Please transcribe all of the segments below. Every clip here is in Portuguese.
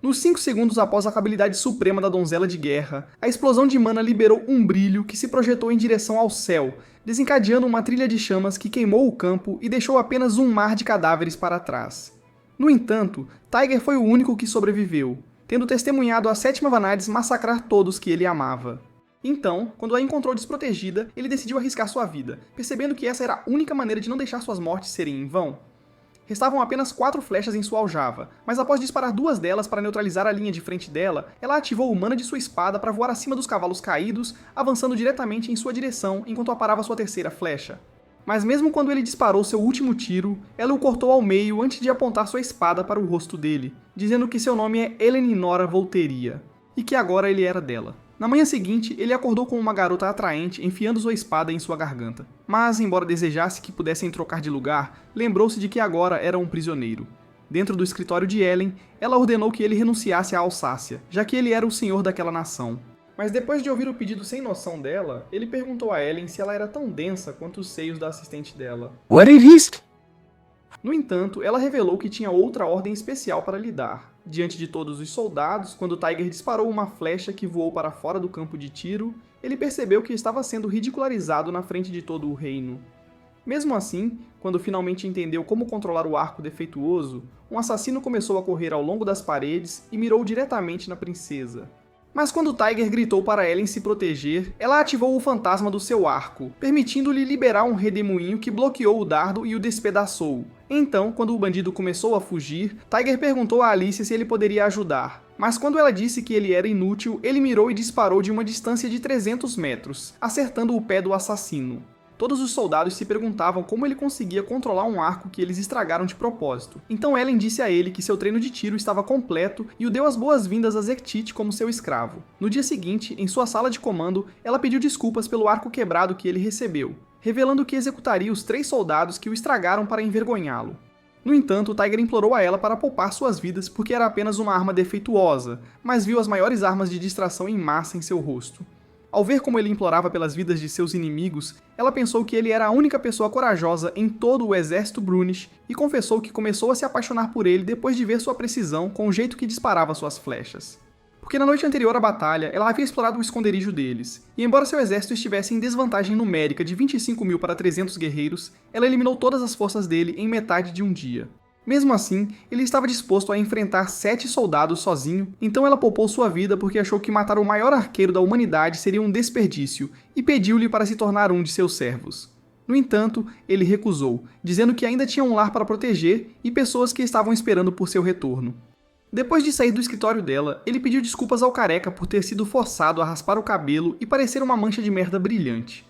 Nos 5 segundos após a habilidade suprema da donzela de guerra, a explosão de mana liberou um brilho que se projetou em direção ao céu, desencadeando uma trilha de chamas que queimou o campo e deixou apenas um mar de cadáveres para trás. No entanto, Tiger foi o único que sobreviveu, tendo testemunhado a 7ª Vanadis massacrar todos que ele amava. Então, quando a encontrou desprotegida, ele decidiu arriscar sua vida, percebendo que essa era a única maneira de não deixar suas mortes serem em vão. Restavam apenas 4 flechas em sua aljava, mas após disparar 2 delas para neutralizar a linha de frente dela, ela ativou o mana de sua espada para voar acima dos cavalos caídos, avançando diretamente em sua direção enquanto aparava sua 3ª flecha. Mas mesmo quando ele disparou seu último tiro, ela o cortou ao meio antes de apontar sua espada para o rosto dele, dizendo que seu nome é Eleanor Volteria, e que agora ele era dela. Na manhã seguinte, ele acordou com uma garota atraente enfiando sua espada em sua garganta. Mas, embora desejasse que pudessem trocar de lugar, lembrou-se de que agora era um prisioneiro. Dentro do escritório de Ellen, ela ordenou que ele renunciasse à Alsácia, já que ele era o senhor daquela nação. Mas depois de ouvir o pedido sem noção dela, ele perguntou a Ellen se ela era tão densa quanto os seios da assistente dela. What it is? No entanto, ela revelou que tinha outra ordem especial para lhe dar. Diante de todos os soldados, quando Tiger disparou uma flecha que voou para fora do campo de tiro, ele percebeu que estava sendo ridicularizado na frente de todo o reino. Mesmo assim, quando finalmente entendeu como controlar o arco defeituoso, um assassino começou a correr ao longo das paredes e mirou diretamente na princesa. Mas quando Tiger gritou para Ellen se proteger, ela ativou o fantasma do seu arco, permitindo-lhe liberar um redemoinho que bloqueou o dardo e o despedaçou. Então, quando o bandido começou a fugir, Tiger perguntou a Alicia se ele poderia ajudar. Mas quando ela disse que ele era inútil, ele mirou e disparou de uma distância de 300 metros, acertando o pé do assassino. Todos os soldados se perguntavam como ele conseguia controlar um arco que eles estragaram de propósito. Então Ellen disse a ele que seu treino de tiro estava completo e o deu as boas-vindas a Zertit como seu escravo. No dia seguinte, em sua sala de comando, ela pediu desculpas pelo arco quebrado que ele recebeu, revelando que executaria os 3 soldados que o estragaram para envergonhá-lo. No entanto, Tiger implorou a ela para poupar suas vidas porque era apenas uma arma defeituosa, mas viu as maiores armas de distração em massa em seu rosto. Ao ver como ele implorava pelas vidas de seus inimigos, ela pensou que ele era a única pessoa corajosa em todo o exército Brunish e confessou que começou a se apaixonar por ele depois de ver sua precisão com o jeito que disparava suas flechas. Porque na noite anterior à batalha, ela havia explorado o esconderijo deles, e embora seu exército estivesse em desvantagem numérica de 25.000 para 300 guerreiros, ela eliminou todas as forças dele em metade de um dia. Mesmo assim, ele estava disposto a enfrentar 7 soldados sozinho, então ela poupou sua vida porque achou que matar o maior arqueiro da humanidade seria um desperdício, e pediu-lhe para se tornar um de seus servos. No entanto, ele recusou, dizendo que ainda tinha um lar para proteger e pessoas que estavam esperando por seu retorno. Depois de sair do escritório dela, ele pediu desculpas ao careca por ter sido forçado a raspar o cabelo e parecer uma mancha de merda brilhante.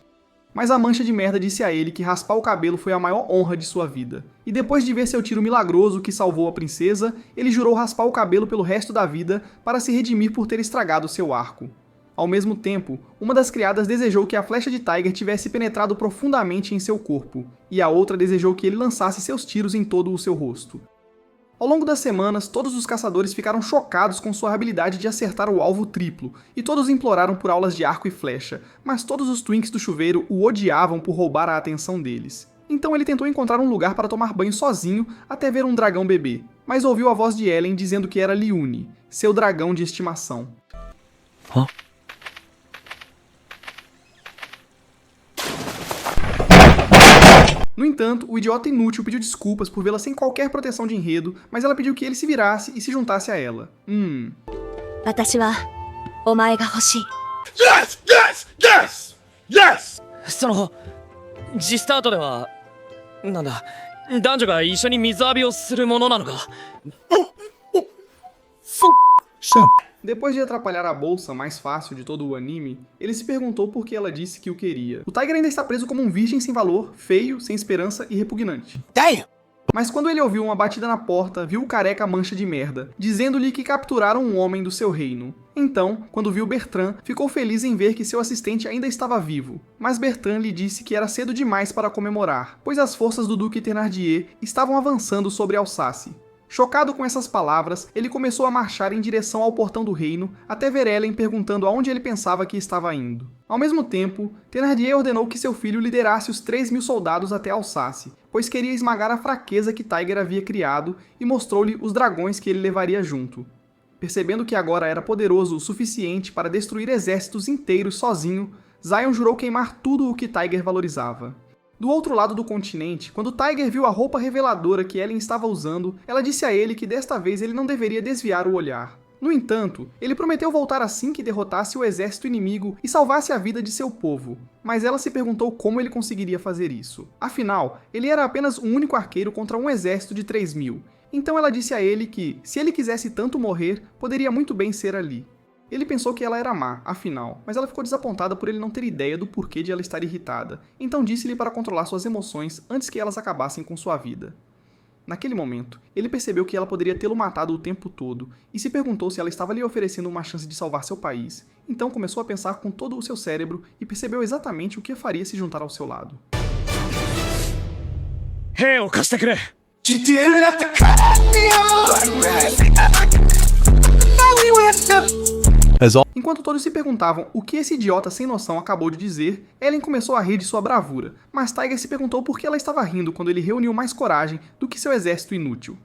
Mas a mancha de merda disse a ele que raspar o cabelo foi a maior honra de sua vida. E depois de ver seu tiro milagroso que salvou a princesa, ele jurou raspar o cabelo pelo resto da vida para se redimir por ter estragado seu arco. Ao mesmo tempo, uma das criadas desejou que a flecha de Tiger tivesse penetrado profundamente em seu corpo, e a outra desejou que ele lançasse seus tiros em todo o seu rosto. Ao longo das semanas, todos os caçadores ficaram chocados com sua habilidade de acertar o alvo triplo, e todos imploraram por aulas de arco e flecha, mas todos os twinks do chuveiro o odiavam por roubar a atenção deles. Então ele tentou encontrar um lugar para tomar banho sozinho até ver um dragão bebê, mas ouviu a voz de Ellen dizendo que era Liune, seu dragão de estimação. Hã? No entanto, o idiota inútil pediu desculpas por vê-la sem qualquer proteção de enredo, mas ela pediu que ele se virasse e se juntasse a ela. 私はお前が欲しい。 Yes! Yes! Yes! Yes! そのジスタートではなんだ男女が一緒に水浴びをするものなのか。 Depois de atrapalhar a bolsa mais fácil de todo o anime, ele se perguntou por que ela disse que o queria. O Tiger ainda está preso como um virgem sem valor, feio, sem esperança e repugnante. Damn! Mas quando ele ouviu uma batida na porta, viu o careca mancha de merda, dizendo-lhe que capturaram um homem do seu reino. Então, quando viu Bertrand, ficou feliz em ver que seu assistente ainda estava vivo. Mas Bertrand lhe disse que era cedo demais para comemorar, pois as forças do Duque Thénardier estavam avançando sobre Alsácia. Chocado com essas palavras, ele começou a marchar em direção ao portão do reino, até ver Ellen perguntando aonde ele pensava que estava indo. Ao mesmo tempo, Thénardier ordenou que seu filho liderasse os 3.000 soldados até Alsácia, pois queria esmagar a fraqueza que Tiger havia criado e mostrou-lhe os dragões que ele levaria junto. Percebendo que agora era poderoso o suficiente para destruir exércitos inteiros sozinho, Zion jurou queimar tudo o que Tiger valorizava. Do outro lado do continente, quando Tiger viu a roupa reveladora que Ellen estava usando, ela disse a ele que desta vez ele não deveria desviar o olhar. No entanto, ele prometeu voltar assim que derrotasse o exército inimigo e salvasse a vida de seu povo, mas ela se perguntou como ele conseguiria fazer isso. Afinal, ele era apenas um único arqueiro contra um exército de 3.000, então ela disse a ele que, se ele quisesse tanto morrer, poderia muito bem ser ali. Ele pensou que ela era má, afinal, mas ela ficou desapontada por ele não ter ideia do porquê de ela estar irritada, então disse-lhe para controlar suas emoções antes que elas acabassem com sua vida. Naquele momento, ele percebeu que ela poderia tê-lo matado o tempo todo e se perguntou se ela estava lhe oferecendo uma chance de salvar seu país. Então começou a pensar com todo o seu cérebro e percebeu exatamente o que faria se juntar ao seu lado. Enquanto todos se perguntavam o que esse idiota sem noção acabou de dizer, Ellen começou a rir de sua bravura, mas Tiger se perguntou por que ela estava rindo quando ele reuniu mais coragem do que seu exército inútil.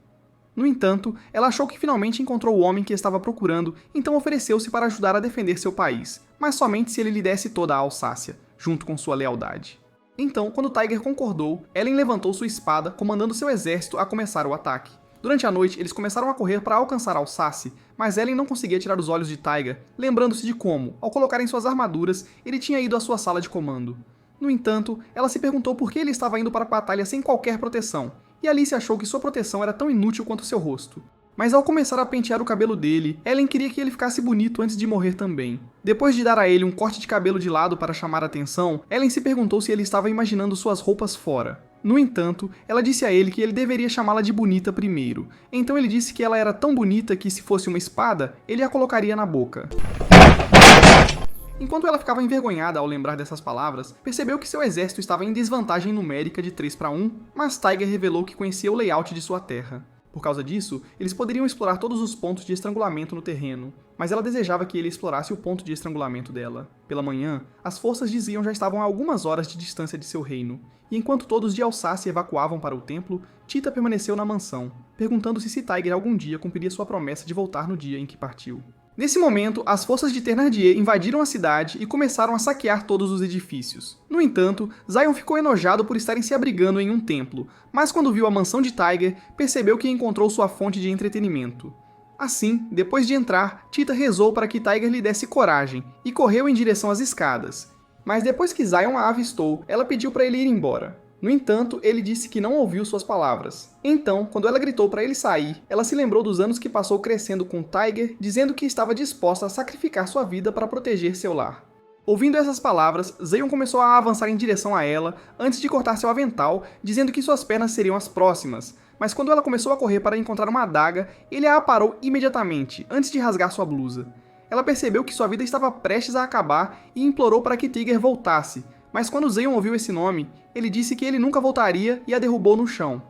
No entanto, ela achou que finalmente encontrou o homem que estava procurando, então ofereceu-se para ajudar a defender seu país, mas somente se ele lhe desse toda a Alsácia, junto com sua lealdade. Então, quando Tiger concordou, Ellen levantou sua espada, comandando seu exército a começar o ataque. Durante a noite, eles começaram a correr para alcançar Alsácia, mas Ellen não conseguia tirar os olhos de Tiger, lembrando-se de como, ao colocar em suas armaduras, ele tinha ido à sua sala de comando. No entanto, ela se perguntou por que ele estava indo para a batalha sem qualquer proteção, e Alice achou que sua proteção era tão inútil quanto seu rosto. Mas ao começar a pentear o cabelo dele, Ellen queria que ele ficasse bonito antes de morrer também. Depois de dar a ele um corte de cabelo de lado para chamar a atenção, Ellen se perguntou se ele estava imaginando suas roupas fora. No entanto, ela disse a ele que ele deveria chamá-la de bonita primeiro. Então ele disse que ela era tão bonita que, se fosse uma espada, ele a colocaria na boca. Enquanto ela ficava envergonhada ao lembrar dessas palavras, percebeu que seu exército estava em desvantagem numérica de 3-1, mas Tiger revelou que conhecia o layout de sua terra. Por causa disso, eles poderiam explorar todos os pontos de estrangulamento no terreno, mas ela desejava que ele explorasse o ponto de estrangulamento dela. Pela manhã, as forças de Zion já estavam a algumas horas de distância de seu reino, e enquanto todos de Alsácia evacuavam para o templo, Tita permaneceu na mansão, perguntando-se se Tiger algum dia cumpriria sua promessa de voltar no dia em que partiu. Nesse momento, as forças de Thénardier invadiram a cidade e começaram a saquear todos os edifícios. No entanto, Zion ficou enojado por estarem se abrigando em um templo, mas quando viu a mansão de Tiger, percebeu que encontrou sua fonte de entretenimento. Assim, depois de entrar, Tita rezou para que Tiger lhe desse coragem e correu em direção às escadas. Mas depois que Zion a avistou, ela pediu para ele ir embora. No entanto, ele disse que não ouviu suas palavras. Então, quando ela gritou para ele sair, ela se lembrou dos anos que passou crescendo com Tiger, dizendo que estava disposta a sacrificar sua vida para proteger seu lar. Ouvindo essas palavras, Zion começou a avançar em direção a ela, antes de cortar seu avental, dizendo que suas pernas seriam as próximas. Mas quando ela começou a correr para encontrar uma adaga, ele a parou imediatamente, antes de rasgar sua blusa. Ela percebeu que sua vida estava prestes a acabar e implorou para que Tiger voltasse, mas quando Zion ouviu esse nome, ele disse que ele nunca voltaria e a derrubou no chão.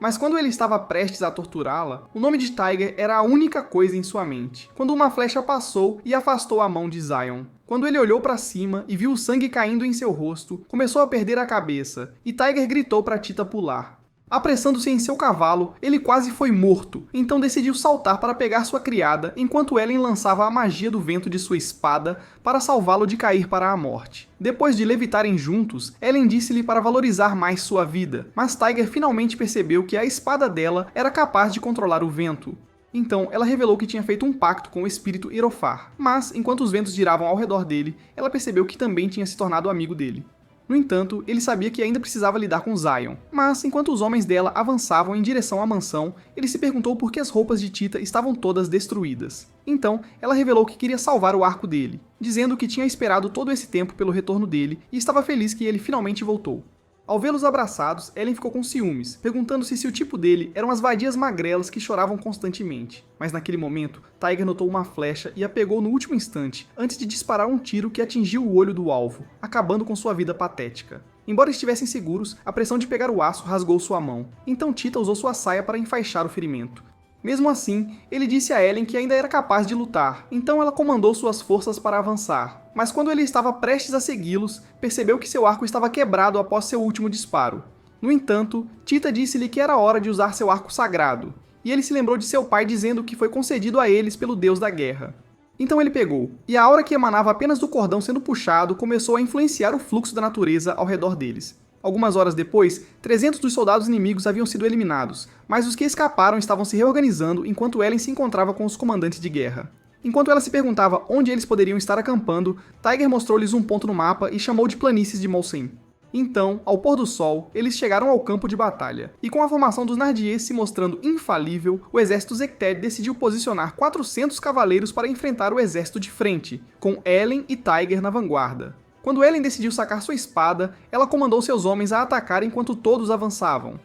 Mas quando ele estava prestes a torturá-la, o nome de Tiger era a única coisa em sua mente, quando uma flecha passou e afastou a mão de Zion. Quando ele olhou para cima e viu o sangue caindo em seu rosto, começou a perder a cabeça, e Tiger gritou para Tita pular. Apressando-se em seu cavalo, ele quase foi morto, então decidiu saltar para pegar sua criada, enquanto Ellen lançava a magia do vento de sua espada para salvá-lo de cair para a morte. Depois de levitarem juntos, Ellen disse-lhe para valorizar mais sua vida, mas Tiger finalmente percebeu que a espada dela era capaz de controlar o vento. Então, ela revelou que tinha feito um pacto com o espírito Irofar, mas, enquanto os ventos giravam ao redor dele, ela percebeu que também tinha se tornado amigo dele. No entanto, ele sabia que ainda precisava lidar com Zion, mas enquanto os homens dela avançavam em direção à mansão, ele se perguntou por que as roupas de Tita estavam todas destruídas. Então, ela revelou que queria salvar o arco dele, dizendo que tinha esperado todo esse tempo pelo retorno dele e estava feliz que ele finalmente voltou. Ao vê-los abraçados, Ellen ficou com ciúmes, perguntando-se se o tipo dele eram as vadias magrelas que choravam constantemente. Mas naquele momento, Tiger notou uma flecha e a pegou no último instante, antes de disparar um tiro que atingiu o olho do alvo, acabando com sua vida patética. Embora estivessem seguros, a pressão de pegar o aço rasgou sua mão, então Tita usou sua saia para enfaixar o ferimento. Mesmo assim, ele disse a Ellen que ainda era capaz de lutar, então ela comandou suas forças para avançar. Mas quando ele estava prestes a segui-los, percebeu que seu arco estava quebrado após seu último disparo. No entanto, Tita disse-lhe que era hora de usar seu arco sagrado. e ele se lembrou de seu pai dizendo que foi concedido a eles pelo deus da guerra. Então ele pegou, e a aura que emanava apenas do cordão sendo puxado começou a influenciar o fluxo da natureza ao redor deles. Algumas horas depois, 300 dos soldados inimigos haviam sido eliminados, mas os que escaparam estavam se reorganizando enquanto Ellen se encontrava com os comandantes de guerra. Enquanto ela se perguntava onde eles poderiam estar acampando, Tiger mostrou-lhes um ponto no mapa e chamou de planícies de Molsen. Então, ao pôr do sol, eles chegaram ao campo de batalha, e com a formação dos Nardiers se mostrando infalível, o exército Zekted decidiu posicionar 400 cavaleiros para enfrentar o exército de frente, com Ellen e Tiger na vanguarda. Quando Ellen decidiu sacar sua espada, ela comandou seus homens a atacar enquanto todos avançavam.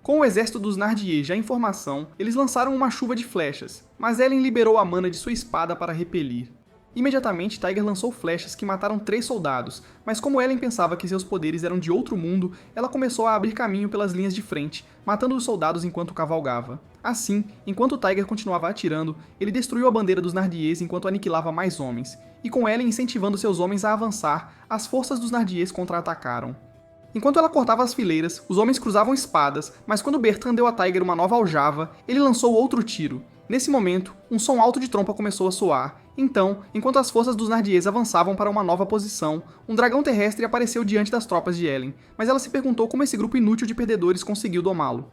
Com o exército dos Nardiers já em formação, eles lançaram uma chuva de flechas, mas Ellen liberou a mana de sua espada para repelir. Imediatamente, Tiger lançou flechas que mataram 3 soldados, mas como Ellen pensava que seus poderes eram de outro mundo, ela começou a abrir caminho pelas linhas de frente, matando os soldados enquanto cavalgava. Assim, enquanto Tiger continuava atirando, ele destruiu a bandeira dos Nardiers enquanto aniquilava mais homens, e com Ellen incentivando seus homens a avançar, as forças dos Nardiers contra-atacaram. Enquanto ela cortava as fileiras, os homens cruzavam espadas, mas quando Bertrand deu a Tiger uma nova aljava, ele lançou outro tiro. Nesse momento, um som alto de trompa começou a soar. Então, enquanto as forças dos Nardiers avançavam para uma nova posição, um dragão terrestre apareceu diante das tropas de Ellen, mas ela se perguntou como esse grupo inútil de perdedores conseguiu domá-lo.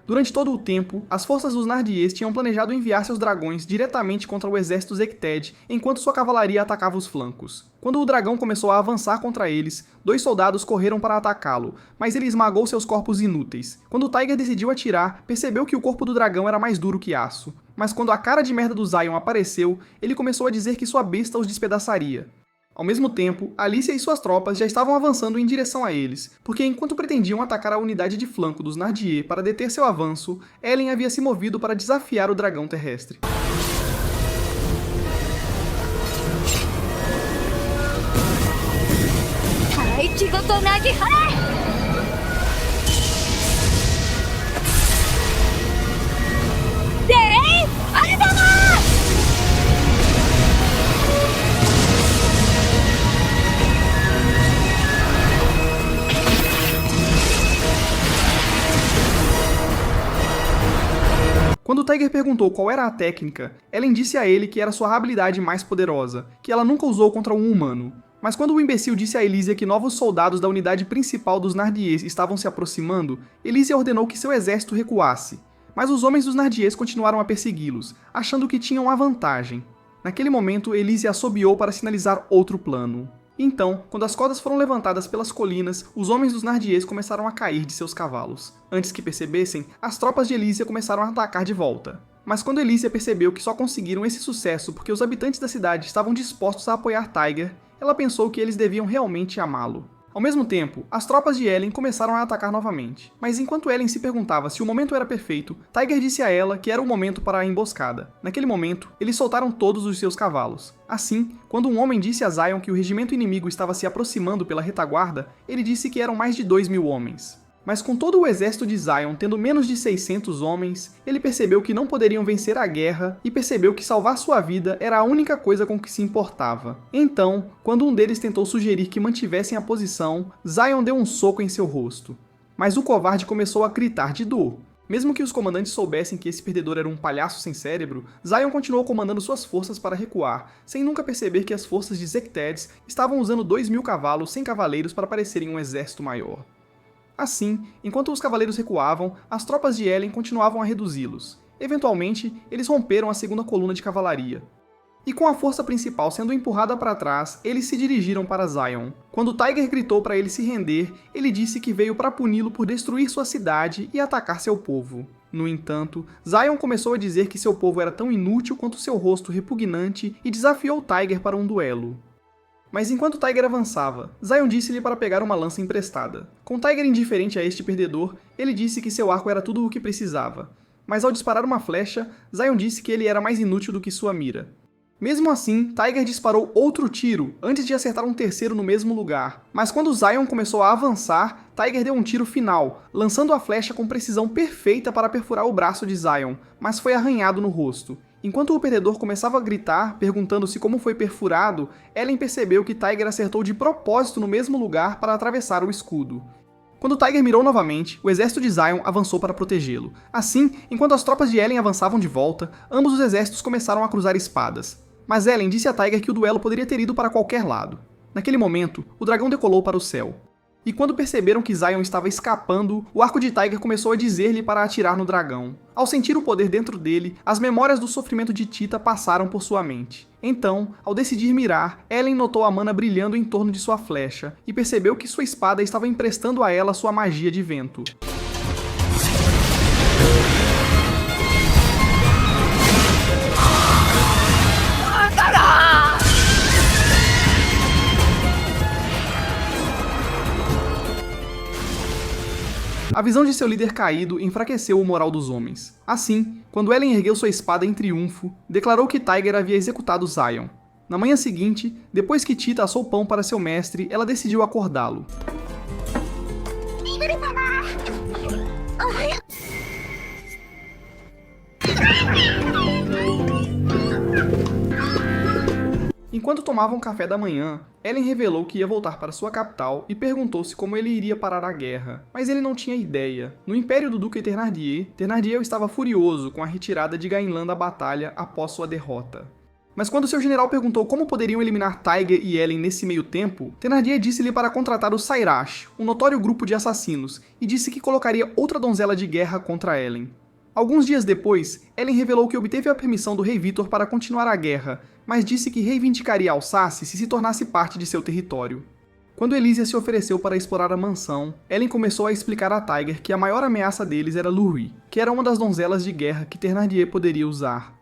Durante todo o tempo, as forças dos Nardiers tinham planejado enviar seus dragões diretamente contra o exército Zekted, enquanto sua cavalaria atacava os flancos. Quando o dragão começou a avançar contra eles, 2 soldados correram para atacá-lo, mas ele esmagou seus corpos inúteis. Quando Tiger decidiu atirar, percebeu que o corpo do dragão era mais duro que aço. Mas quando a cara de merda do Zion apareceu, ele começou a dizer que sua besta os despedaçaria. Ao mesmo tempo, Alicia e suas tropas já estavam avançando em direção a eles, porque enquanto pretendiam atacar a unidade de flanco dos Nardier para deter seu avanço, Ellen havia se movido para desafiar o dragão terrestre. Quando Tiger perguntou qual era a técnica, Ellen disse a ele que era sua habilidade mais poderosa, que ela nunca usou contra um humano. Mas quando o imbecil disse a Elysia que novos soldados da unidade principal dos Nardiers estavam se aproximando, Elysia ordenou que seu exército recuasse. Mas os homens dos Nardiers continuaram a persegui-los, achando que tinham a vantagem. Naquele momento, Elysia assobiou para sinalizar outro plano. Então, quando as cordas foram levantadas pelas colinas, os homens dos Nardiers começaram a cair de seus cavalos. Antes que percebessem, as tropas de Elysia começaram a atacar de volta. Mas quando Elysia percebeu que só conseguiram esse sucesso porque os habitantes da cidade estavam dispostos a apoiar Tiger, ela pensou que eles deviam realmente amá-lo. Ao mesmo tempo, as tropas de Ellen começaram a atacar novamente, mas enquanto Ellen se perguntava se o momento era perfeito, Tiger disse a ela que era o momento para a emboscada. Naquele momento, eles soltaram todos os seus cavalos. Assim, quando um homem disse a Zion que o regimento inimigo estava se aproximando pela retaguarda, ele disse que eram mais de 2.000 homens. Mas com todo o exército de Zion tendo menos de 600 homens, ele percebeu que não poderiam vencer a guerra e percebeu que salvar sua vida era a única coisa com que se importava. Então, quando um deles tentou sugerir que mantivessem a posição, Zion deu um soco em seu rosto. Mas o covarde começou a gritar de dor. Mesmo que os comandantes soubessem que esse perdedor era um palhaço sem cérebro, Zion continuou comandando suas forças para recuar, sem nunca perceber que as forças de Zekted estavam usando 2.000 cavalos sem cavaleiros para parecerem um exército maior. Assim, enquanto os cavaleiros recuavam, as tropas de Ellen continuavam a reduzi-los. Eventualmente, eles romperam a segunda coluna de cavalaria. E com a força principal sendo empurrada para trás, eles se dirigiram para Zion. Quando Tiger gritou para ele se render, ele disse que veio para puni-lo por destruir sua cidade e atacar seu povo. No entanto, Zion começou a dizer que seu povo era tão inútil quanto seu rosto repugnante e desafiou Tiger para um duelo. Mas enquanto Tiger avançava, Zion disse-lhe para pegar uma lança emprestada. Com Tiger indiferente a este perdedor, ele disse que seu arco era tudo o que precisava. Mas ao disparar uma flecha, Zion disse que ele era mais inútil do que sua mira. Mesmo assim, Tiger disparou outro tiro, antes de acertar um terceiro no mesmo lugar. Mas quando Zion começou a avançar, Tiger deu um tiro final, lançando a flecha com precisão perfeita para perfurar o braço de Zion, mas foi arranhado no rosto. Enquanto o perdedor começava a gritar, perguntando-se como foi perfurado, Ellen percebeu que Tiger acertou de propósito no mesmo lugar para atravessar o escudo. Quando Tiger mirou novamente, o exército de Zion avançou para protegê-lo. Assim, enquanto as tropas de Ellen avançavam de volta, ambos os exércitos começaram a cruzar espadas. Mas Ellen disse a Tiger que o duelo poderia ter ido para qualquer lado. Naquele momento, o dragão decolou para o céu. E quando perceberam que Zion estava escapando, o arco de Tiger começou a dizer-lhe para atirar no dragão. Ao sentir o poder dentro dele, as memórias do sofrimento de Tita passaram por sua mente. Então, ao decidir mirar, Ellen notou a mana brilhando em torno de sua flecha e percebeu que sua espada estava emprestando a ela sua magia de vento. A visão de seu líder caído enfraqueceu o moral dos homens. Assim, quando Ellen ergueu sua espada em triunfo, declarou que Tiger havia executado Zion. Na manhã seguinte, depois que Tita assou pão para seu mestre, ela decidiu acordá-lo. Enquanto tomavam café da manhã, Ellen revelou que ia voltar para sua capital e perguntou-se como ele iria parar a guerra, mas ele não tinha ideia. No império do Duque Thénardier, Thénardier estava furioso com a retirada de Gainlan da batalha após sua derrota. Mas quando seu general perguntou como poderiam eliminar Tiger e Ellen nesse meio tempo, Thénardier disse-lhe para contratar os Sairash, um notório grupo de assassinos, e disse que colocaria outra donzela de guerra contra Ellen. Alguns dias depois, Ellen revelou que obteve a permissão do rei Vitor para continuar a guerra, mas disse que reivindicaria Alsace se tornasse parte de seu território. Quando Elysia se ofereceu para explorar a mansão, Ellen começou a explicar a Tiger que a maior ameaça deles era Lurie, que era uma das donzelas de guerra que Thénardier poderia usar.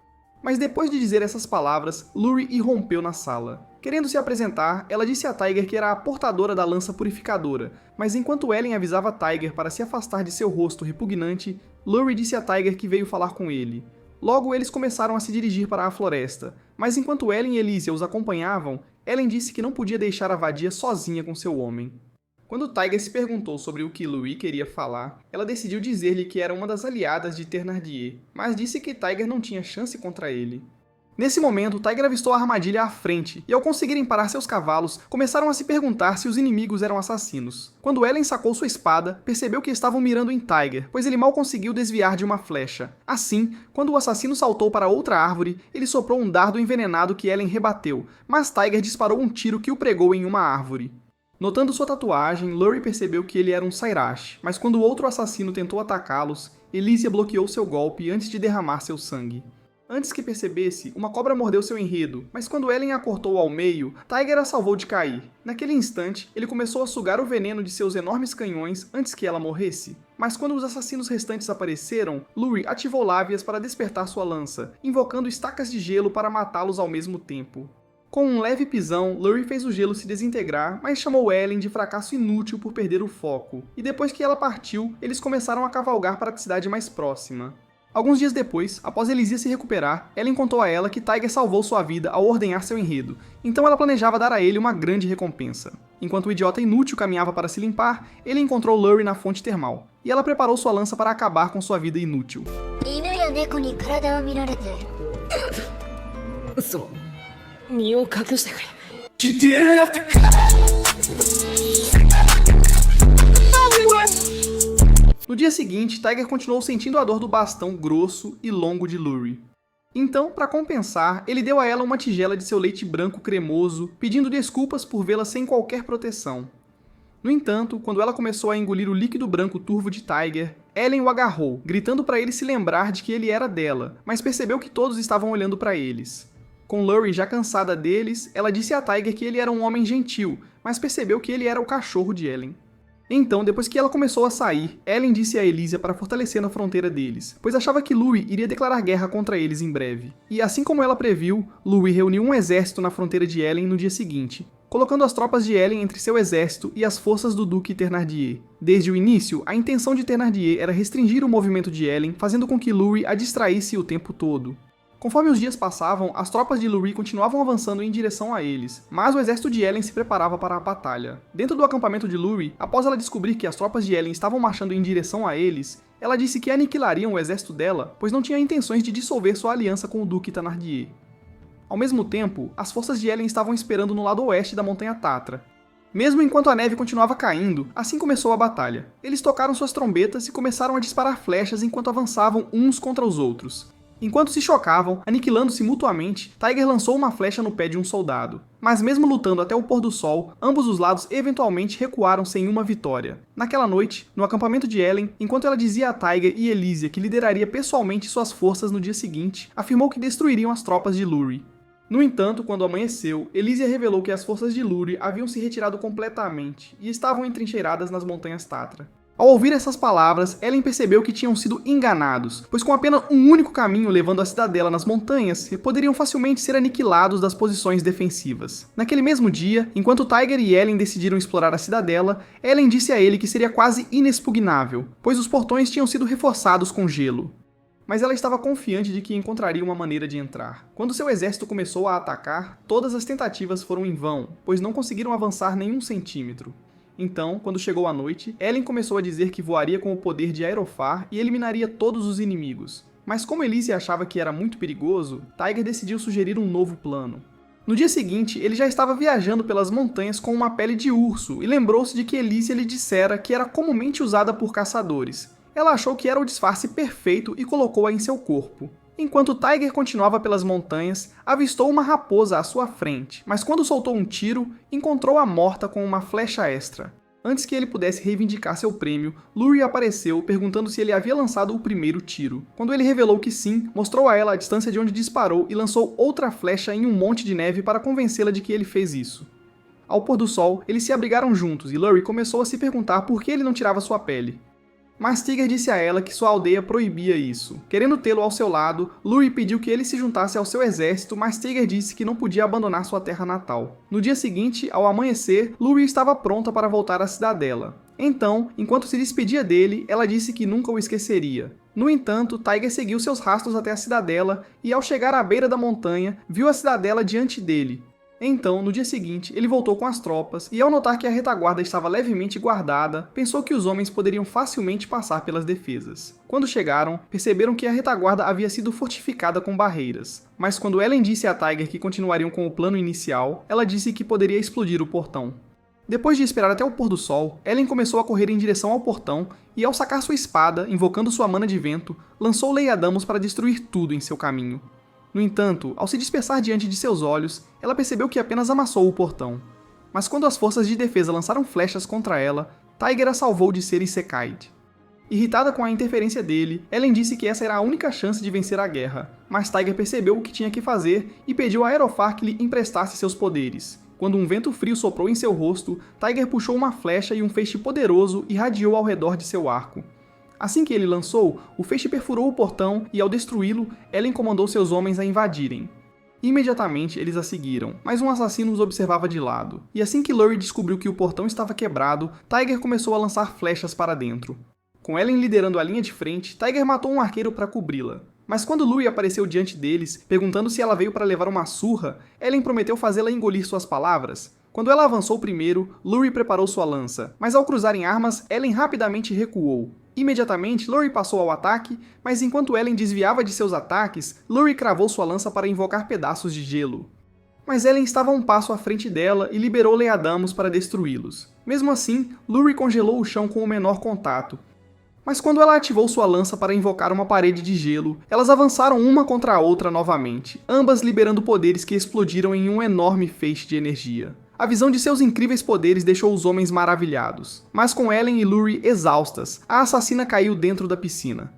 Mas depois de dizer essas palavras, Lurie irrompeu na sala. Querendo se apresentar, ela disse a Tiger que era a portadora da lança purificadora, mas enquanto Ellen avisava Tiger para se afastar de seu rosto repugnante, Lurie disse a Tiger que veio falar com ele. Logo, eles começaram a se dirigir para a floresta, mas enquanto Ellen e Elysia os acompanhavam, Ellen disse que não podia deixar a vadia sozinha com seu homem. Quando Tiger se perguntou sobre o que Lurie queria falar, ela decidiu dizer-lhe que era uma das aliadas de Thénardier, mas disse que Tiger não tinha chance contra ele. Nesse momento, Tiger avistou a armadilha à frente, e ao conseguirem parar seus cavalos, começaram a se perguntar se os inimigos eram assassinos. Quando Ellen sacou sua espada, percebeu que estavam mirando em Tiger, pois ele mal conseguiu desviar de uma flecha. Assim, quando o assassino saltou para outra árvore, ele soprou um dardo envenenado que Ellen rebateu, mas Tiger disparou um tiro que o pregou em uma árvore. Notando sua tatuagem, Lurie percebeu que ele era um Sairash, mas quando outro assassino tentou atacá-los, Elysia bloqueou seu golpe antes de derramar seu sangue. Antes que percebesse, uma cobra mordeu seu enredo, mas quando Ellen a cortou ao meio, Tiger a salvou de cair. Naquele instante, ele começou a sugar o veneno de seus enormes canhões antes que ela morresse. Mas quando os assassinos restantes apareceram, Lurie ativou Lávias para despertar sua lança, invocando estacas de gelo para matá-los ao mesmo tempo. Com um leve pisão, Lurie fez o gelo se desintegrar, mas chamou Ellen de fracasso inútil por perder o foco. E depois que ela partiu, eles começaram a cavalgar para a cidade mais próxima. Alguns dias depois, após Elysia se recuperar, Ellen contou a ela que Tiger salvou sua vida ao ordenhar seu enredo, então ela planejava dar a ele uma grande recompensa. Enquanto o idiota inútil caminhava para se limpar, ele encontrou Lurie na fonte termal, e ela preparou sua lança para acabar com sua vida inútil. No dia seguinte, Tiger continuou sentindo a dor do bastão grosso e longo de Lurie. Então, para compensar, ele deu a ela uma tigela de seu leite branco cremoso, pedindo desculpas por vê-la sem qualquer proteção. No entanto, quando ela começou a engolir o líquido branco turvo de Tiger, Ellen o agarrou, gritando para ele se lembrar de que ele era dela, mas percebeu que todos estavam olhando para eles. Com Lurie já cansada deles, ela disse a Tiger que ele era um homem gentil, mas percebeu que ele era o cachorro de Ellen. Então, depois que ela começou a sair, Ellen disse a Elysia para fortalecer na fronteira deles, pois achava que Lurie iria declarar guerra contra eles em breve. E assim como ela previu, Lurie reuniu um exército na fronteira de Ellen no dia seguinte, colocando as tropas de Ellen entre seu exército e as forças do Duque Thénardier. Desde o início, a intenção de Thénardier era restringir o movimento de Ellen, fazendo com que Lurie a distraísse o tempo todo. Conforme os dias passavam, as tropas de Lurie continuavam avançando em direção a eles, mas o exército de Ellen se preparava para a batalha. Dentro do acampamento de Lurie, após ela descobrir que as tropas de Ellen estavam marchando em direção a eles, ela disse que aniquilariam o exército dela, pois não tinha intenções de dissolver sua aliança com o Duque Thénardier. Ao mesmo tempo, as forças de Ellen estavam esperando no lado oeste da montanha Tatra. Mesmo enquanto a neve continuava caindo, assim começou a batalha. Eles tocaram suas trombetas e começaram a disparar flechas enquanto avançavam uns contra os outros. Enquanto se chocavam, aniquilando-se mutuamente, Tiger lançou uma flecha no pé de um soldado. Mas mesmo lutando até o pôr do sol, ambos os lados eventualmente recuaram sem uma vitória. Naquela noite, no acampamento de Ellen, enquanto ela dizia a Tiger e Elysia que lideraria pessoalmente suas forças no dia seguinte, afirmou que destruiriam as tropas de Luri. No entanto, quando amanheceu, Elysia revelou que as forças de Luri haviam se retirado completamente e estavam entrincheiradas nas montanhas Tatra. Ao ouvir essas palavras, Ellen percebeu que tinham sido enganados, pois com apenas um único caminho levando a cidadela nas montanhas, poderiam facilmente ser aniquilados das posições defensivas. Naquele mesmo dia, enquanto Tiger e Ellen decidiram explorar a cidadela, Ellen disse a ele que seria quase inexpugnável, pois os portões tinham sido reforçados com gelo. Mas ela estava confiante de que encontraria uma maneira de entrar. Quando seu exército começou a atacar, todas as tentativas foram em vão, pois não conseguiram avançar nenhum centímetro. Então, quando chegou a noite, Ellen começou a dizer que voaria com o poder de Aerofar e eliminaria todos os inimigos. Mas como Elysia achava que era muito perigoso, Tiger decidiu sugerir um novo plano. No dia seguinte, ele já estava viajando pelas montanhas com uma pele de urso e lembrou-se de que Elysia lhe dissera que era comumente usada por caçadores. Ela achou que era o disfarce perfeito e colocou-a em seu corpo. Enquanto Tiger continuava pelas montanhas, avistou uma raposa à sua frente, mas quando soltou um tiro, encontrou-a morta com uma flecha extra. Antes que ele pudesse reivindicar seu prêmio, Luri apareceu perguntando se ele havia lançado o primeiro tiro. Quando ele revelou que sim, mostrou a ela a distância de onde disparou e lançou outra flecha em um monte de neve para convencê-la de que ele fez isso. Ao pôr do sol, eles se abrigaram juntos e Luri começou a se perguntar por que ele não tirava sua pele. Mas Tiger disse a ela que sua aldeia proibia isso. Querendo tê-lo ao seu lado, Luri pediu que ele se juntasse ao seu exército, mas Tiger disse que não podia abandonar sua terra natal. No dia seguinte, ao amanhecer, Luri estava pronta para voltar à cidadela. Então, enquanto se despedia dele, ela disse que nunca o esqueceria. No entanto, Tiger seguiu seus rastros até a cidadela e, ao chegar à beira da montanha, viu a cidadela diante dele. Então, no dia seguinte, ele voltou com as tropas e, ao notar que a retaguarda estava levemente guardada, pensou que os homens poderiam facilmente passar pelas defesas. Quando chegaram, perceberam que a retaguarda havia sido fortificada com barreiras. Mas quando Ellen disse a Tiger que continuariam com o plano inicial, ela disse que poderia explodir o portão. Depois de esperar até o pôr do sol, Ellen começou a correr em direção ao portão e, ao sacar sua espada, invocando sua mana de vento, lançou Leiadamos para destruir tudo em seu caminho. No entanto, ao se dispersar diante de seus olhos, ela percebeu que apenas amassou o portão. Mas quando as forças de defesa lançaram flechas contra ela, Tiger a salvou de ser Isekai'd. Irritada com a interferência dele, Ellen disse que essa era a única chance de vencer a guerra, mas Tiger percebeu o que tinha que fazer e pediu a Aerofar que lhe emprestasse seus poderes. Quando um vento frio soprou em seu rosto, Tiger puxou uma flecha e um feixe poderoso irradiou ao redor de seu arco. Assim que ele lançou, o feixe perfurou o portão e, ao destruí-lo, Ellen comandou seus homens a invadirem. Imediatamente, eles a seguiram, mas um assassino os observava de lado. E assim que Luri descobriu que o portão estava quebrado, Tiger começou a lançar flechas para dentro. Com Ellen liderando a linha de frente, Tiger matou um arqueiro para cobri-la. Mas quando Luri apareceu diante deles, perguntando se ela veio para levar uma surra, Ellen prometeu fazê-la engolir suas palavras. Quando ela avançou primeiro, Luri preparou sua lança, mas ao cruzarem armas, Ellen rapidamente recuou. Imediatamente, Luri passou ao ataque, mas enquanto Ellen desviava de seus ataques, Luri cravou sua lança para invocar pedaços de gelo. Mas Ellen estava um passo à frente dela e liberou Leiadamos para destruí-los. Mesmo assim, Luri congelou o chão com o menor contato. Mas quando ela ativou sua lança para invocar uma parede de gelo, elas avançaram uma contra a outra novamente, ambas liberando poderes que explodiram em um enorme feixe de energia. A visão de seus incríveis poderes deixou os homens maravilhados, mas com Ellen e Luri exaustas, a assassina caiu dentro da piscina.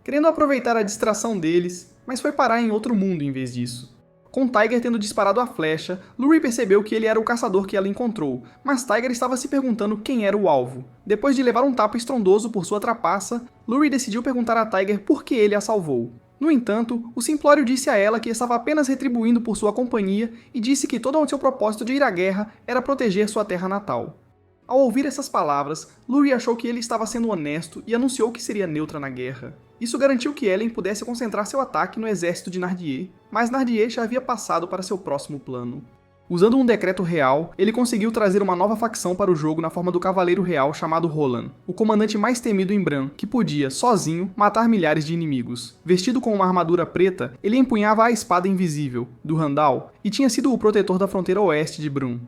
Querendo aproveitar a distração deles, mas foi parar em outro mundo em vez disso. Com Tiger tendo disparado a flecha, Luri percebeu que ele era o caçador que ela encontrou, mas Tiger estava se perguntando quem era o alvo. Depois de levar um tapa estrondoso por sua trapaça, Luri decidiu perguntar a Tiger por que ele a salvou. No entanto, o Simplório disse a ela que estava apenas retribuindo por sua companhia e disse que todo o seu propósito de ir à guerra era proteger sua terra natal. Ao ouvir essas palavras, Luri achou que ele estava sendo honesto e anunciou que seria neutra na guerra. Isso garantiu que Ellen pudesse concentrar seu ataque no exército de Nardier, mas Nardier já havia passado para seu próximo plano. Usando um decreto real, ele conseguiu trazer uma nova facção para o jogo na forma do Cavaleiro Real chamado Roland, o comandante mais temido em Bran, que podia, sozinho, matar milhares de inimigos. Vestido com uma armadura preta, ele empunhava a espada invisível, do Randall, e tinha sido o protetor da fronteira oeste de Brun.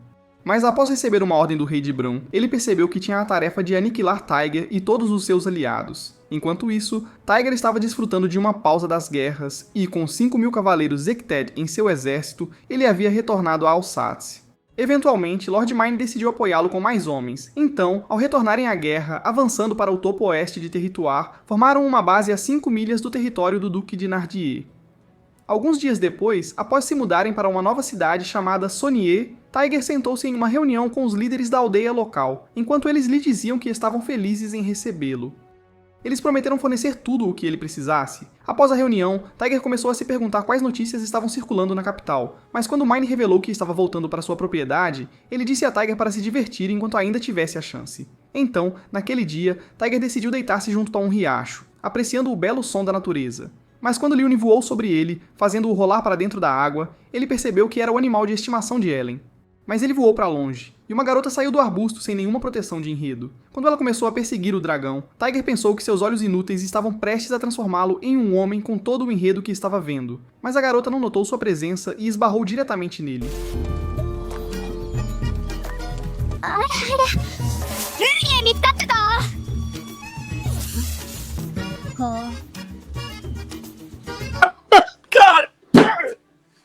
Mas após receber uma ordem do Rei de Brum, ele percebeu que tinha a tarefa de aniquilar Tiger e todos os seus aliados. Enquanto isso, Tiger estava desfrutando de uma pausa das guerras e, com 5.000 cavaleiros Zekted em seu exército, ele havia retornado a Alsace. Eventualmente, Lord Mine decidiu apoiá-lo com mais homens. Então, ao retornarem à guerra, avançando para o topo oeste de Territoire, formaram uma base a 5 milhas do território do Duque de Nardier. Alguns dias depois, após se mudarem para uma nova cidade chamada Saunier, Tiger sentou-se em uma reunião com os líderes da aldeia local, enquanto eles lhe diziam que estavam felizes em recebê-lo. Eles prometeram fornecer tudo o que ele precisasse. Após a reunião, Tiger começou a se perguntar quais notícias estavam circulando na capital, mas quando Mine revelou que estava voltando para sua propriedade, ele disse a Tiger para se divertir enquanto ainda tivesse a chance. Então, naquele dia, Tiger decidiu deitar-se junto a um riacho, apreciando o belo som da natureza. Mas quando Leone voou sobre ele, fazendo-o rolar para dentro da água, ele percebeu que era o animal de estimação de Ellen. Mas ele voou para longe, e uma garota saiu do arbusto sem nenhuma proteção de enredo. Quando ela começou a perseguir o dragão, Tiger pensou que seus olhos inúteis estavam prestes a transformá-lo em um homem com todo o enredo que estava vendo. Mas a garota não notou sua presença e esbarrou diretamente nele. God!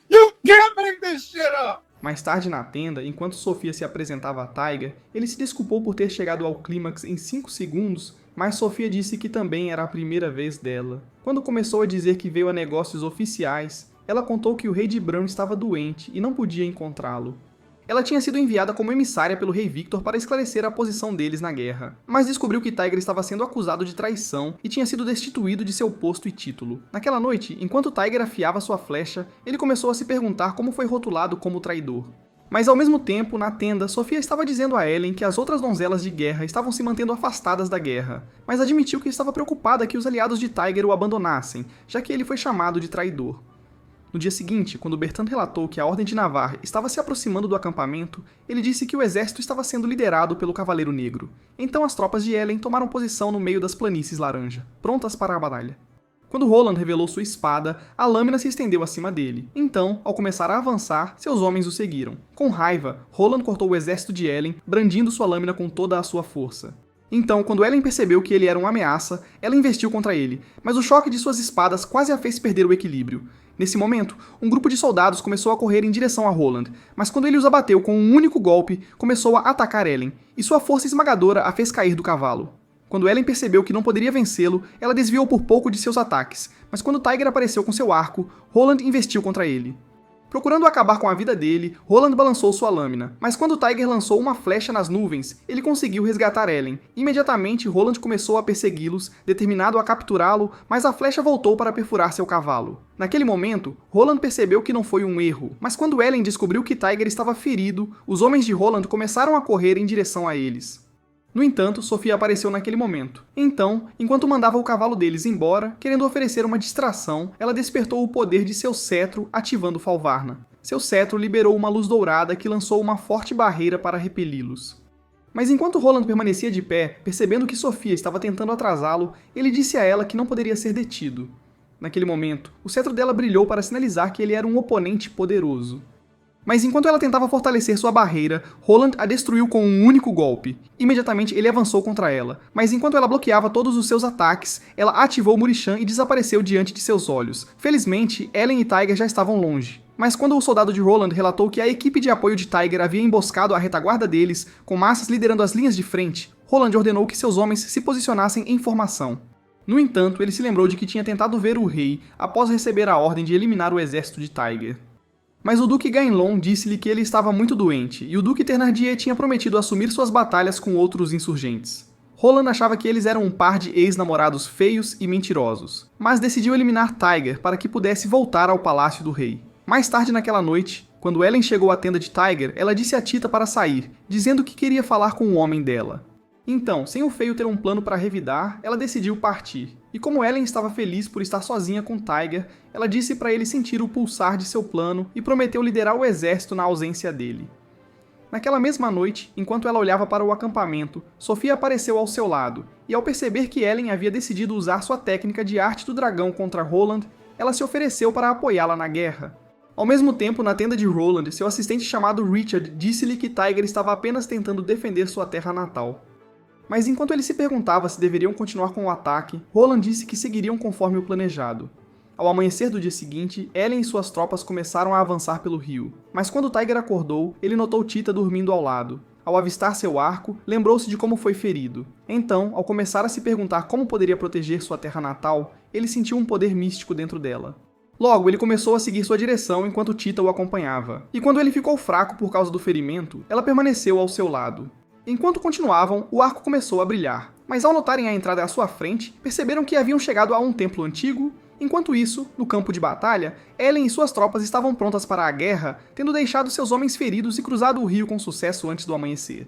You can't make this shit up! Mais tarde na tenda, enquanto Sofia se apresentava a Tiger, ele se desculpou por ter chegado ao clímax em 5 segundos, mas Sofia disse que também era a primeira vez dela. Quando começou a dizer que veio a negócios oficiais, ela contou que o Rei de Brum estava doente e não podia encontrá-lo. Ela tinha sido enviada como emissária pelo Rei Victor para esclarecer a posição deles na guerra, mas descobriu que Tiger estava sendo acusado de traição e tinha sido destituído de seu posto e título. Naquela noite, enquanto Tiger afiava sua flecha, ele começou a se perguntar como foi rotulado como traidor. Mas ao mesmo tempo, na tenda, Sofia estava dizendo a Ellen que as outras donzelas de guerra estavam se mantendo afastadas da guerra, mas admitiu que estava preocupada que os aliados de Tiger o abandonassem, já que ele foi chamado de traidor. No dia seguinte, quando Bertrand relatou que a Ordem de Navarre estava se aproximando do acampamento, ele disse que o exército estava sendo liderado pelo Cavaleiro Negro. Então as tropas de Ellen tomaram posição no meio das planícies laranja, prontas para a batalha. Quando Roland revelou sua espada, a lâmina se estendeu acima dele. Então, ao começar a avançar, seus homens o seguiram. Com raiva, Roland cortou o exército de Ellen, brandindo sua lâmina com toda a sua força. Então, quando Ellen percebeu que ele era uma ameaça, ela investiu contra ele, mas o choque de suas espadas quase a fez perder o equilíbrio. Nesse momento, um grupo de soldados começou a correr em direção a Roland, mas quando ele os abateu com um único golpe, começou a atacar Ellen, e sua força esmagadora a fez cair do cavalo. Quando Ellen percebeu que não poderia vencê-lo, ela desviou por pouco de seus ataques, mas quando Tiger apareceu com seu arco, Roland investiu contra ele. Procurando acabar com a vida dele, Roland balançou sua lâmina, mas quando Tiger lançou uma flecha nas nuvens, ele conseguiu resgatar Ellen. Imediatamente, Roland começou a persegui-los, determinado a capturá-lo, mas a flecha voltou para perfurar seu cavalo. Naquele momento, Roland percebeu que não foi um erro, mas quando Ellen descobriu que Tiger estava ferido, os homens de Roland começaram a correr em direção a eles. No entanto, Sofia apareceu naquele momento. Então, enquanto mandava o cavalo deles embora, querendo oferecer uma distração, ela despertou o poder de seu cetro, ativando Falvarna. Seu cetro liberou uma luz dourada que lançou uma forte barreira para repeli-los. Mas enquanto Roland permanecia de pé, percebendo que Sofia estava tentando atrasá-lo, ele disse a ela que não poderia ser detido. Naquele momento, o cetro dela brilhou para sinalizar que ele era um oponente poderoso. Mas enquanto ela tentava fortalecer sua barreira, Roland a destruiu com um único golpe. Imediatamente ele avançou contra ela, mas enquanto ela bloqueava todos os seus ataques, ela ativou Murichan e desapareceu diante de seus olhos. Felizmente, Ellen e Tiger já estavam longe. Mas quando o soldado de Roland relatou que a equipe de apoio de Tiger havia emboscado a retaguarda deles, com massas liderando as linhas de frente, Roland ordenou que seus homens se posicionassem em formação. No entanto, ele se lembrou de que tinha tentado ver o rei após receber a ordem de eliminar o exército de Tiger. Mas o Duque Gainlon disse-lhe que ele estava muito doente, e o Duque Thénardier tinha prometido assumir suas batalhas com outros insurgentes. Roland achava que eles eram um par de ex-namorados feios e mentirosos, mas decidiu eliminar Tiger para que pudesse voltar ao palácio do rei. Mais tarde naquela noite, quando Ellen chegou à tenda de Tiger, ela disse a Tita para sair, dizendo que queria falar com o homem dela. Então, sem o feio ter um plano para revidar, ela decidiu partir. E como Ellen estava feliz por estar sozinha com Tiger, ela disse para ele sentir o pulsar de seu plano e prometeu liderar o exército na ausência dele. Naquela mesma noite, enquanto ela olhava para o acampamento, Sofia apareceu ao seu lado, e ao perceber que Ellen havia decidido usar sua técnica de arte do dragão contra Roland, ela se ofereceu para apoiá-la na guerra. Ao mesmo tempo, na tenda de Roland, seu assistente chamado Richard disse-lhe que Tiger estava apenas tentando defender sua terra natal. Mas enquanto ele se perguntava se deveriam continuar com o ataque, Roland disse que seguiriam conforme o planejado. Ao amanhecer do dia seguinte, Ellen e suas tropas começaram a avançar pelo rio. Mas quando Tiger acordou, ele notou Tita dormindo ao lado. Ao avistar seu arco, lembrou-se de como foi ferido. Então, ao começar a se perguntar como poderia proteger sua terra natal, ele sentiu um poder místico dentro dela. Logo, ele começou a seguir sua direção enquanto Tita o acompanhava. E quando ele ficou fraco por causa do ferimento, ela permaneceu ao seu lado. Enquanto continuavam, o arco começou a brilhar. Mas ao notarem a entrada à sua frente, perceberam que haviam chegado a um templo antigo. Enquanto isso, no campo de batalha, Ellen e suas tropas estavam prontas para a guerra, tendo deixado seus homens feridos e cruzado o rio com sucesso antes do amanhecer.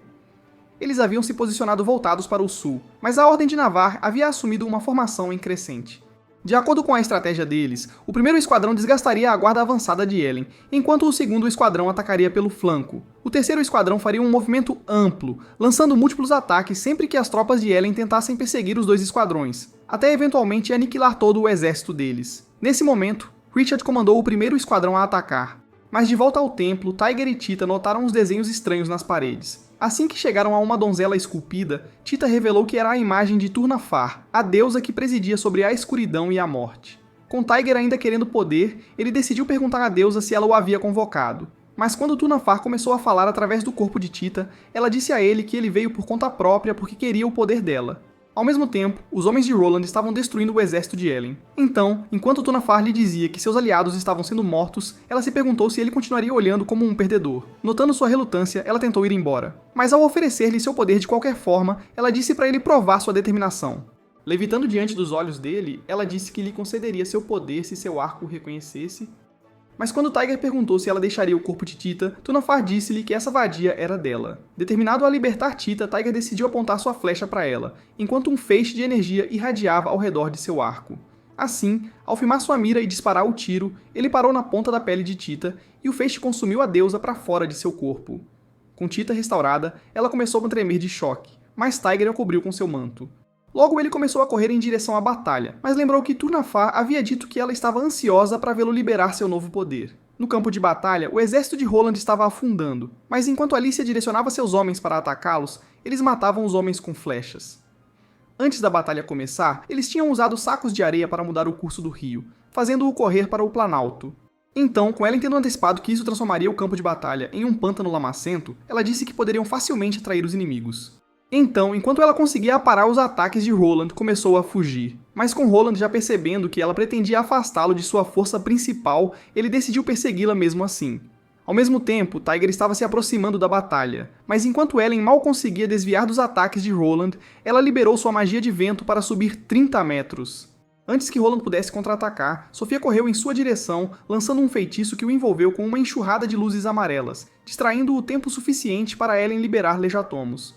Eles haviam se posicionado voltados para o sul, mas a Ordem de Navarre havia assumido uma formação em crescente. De acordo com a estratégia deles, o primeiro esquadrão desgastaria a guarda avançada de Ellen, enquanto o segundo esquadrão atacaria pelo flanco. O terceiro esquadrão faria um movimento amplo, lançando múltiplos ataques sempre que as tropas de Ellen tentassem perseguir os dois esquadrões, até eventualmente aniquilar todo o exército deles. Nesse momento, Richard comandou o primeiro esquadrão a atacar. Mas de volta ao templo, Tiger e Tita notaram uns desenhos estranhos nas paredes. Assim que chegaram a uma donzela esculpida, Tita revelou que era a imagem de Turnafar, a deusa que presidia sobre a escuridão e a morte. Com Tiger ainda querendo poder, ele decidiu perguntar à deusa se ela o havia convocado. Mas quando Turnafar começou a falar através do corpo de Tita, ela disse a ele que ele veio por conta própria porque queria o poder dela. Ao mesmo tempo, os homens de Roland estavam destruindo o exército de Ellen. Então, enquanto Turnafar lhe dizia que seus aliados estavam sendo mortos, ela se perguntou se ele continuaria olhando como um perdedor. Notando sua relutância, ela tentou ir embora. Mas ao oferecer-lhe seu poder de qualquer forma, ela disse para ele provar sua determinação. Levitando diante dos olhos dele, ela disse que lhe concederia seu poder se seu arco o reconhecesse. Mas quando Tiger perguntou se ela deixaria o corpo de Tita, Turnafar disse-lhe que essa vadia era dela. Determinado a libertar Tita, Tiger decidiu apontar sua flecha para ela, enquanto um feixe de energia irradiava ao redor de seu arco. Assim, ao firmar sua mira e disparar o tiro, ele parou na ponta da pele de Tita e o feixe consumiu a deusa para fora de seu corpo. Com Tita restaurada, ela começou a tremer de choque, mas Tiger a cobriu com seu manto. Logo ele começou a correr em direção à batalha, mas lembrou que Turnafar havia dito que ela estava ansiosa para vê-lo liberar seu novo poder. No campo de batalha, o exército de Roland estava afundando, mas enquanto Alicia direcionava seus homens para atacá-los, eles matavam os homens com flechas. Antes da batalha começar, eles tinham usado sacos de areia para mudar o curso do rio, fazendo-o correr para o Planalto. Então, com Ellen tendo antecipado que isso transformaria o campo de batalha em um pântano lamacento, ela disse que poderiam facilmente atrair os inimigos. Então, enquanto ela conseguia aparar os ataques de Roland, começou a fugir. Mas com Roland já percebendo que ela pretendia afastá-lo de sua força principal, ele decidiu persegui-la mesmo assim. Ao mesmo tempo, Tiger estava se aproximando da batalha, mas enquanto Ellen mal conseguia desviar dos ataques de Roland, ela liberou sua magia de vento para subir 30 metros. Antes que Roland pudesse contra-atacar, Sofia correu em sua direção, lançando um feitiço que o envolveu com uma enxurrada de luzes amarelas, distraindo-o o tempo suficiente para Ellen liberar Lejatomos.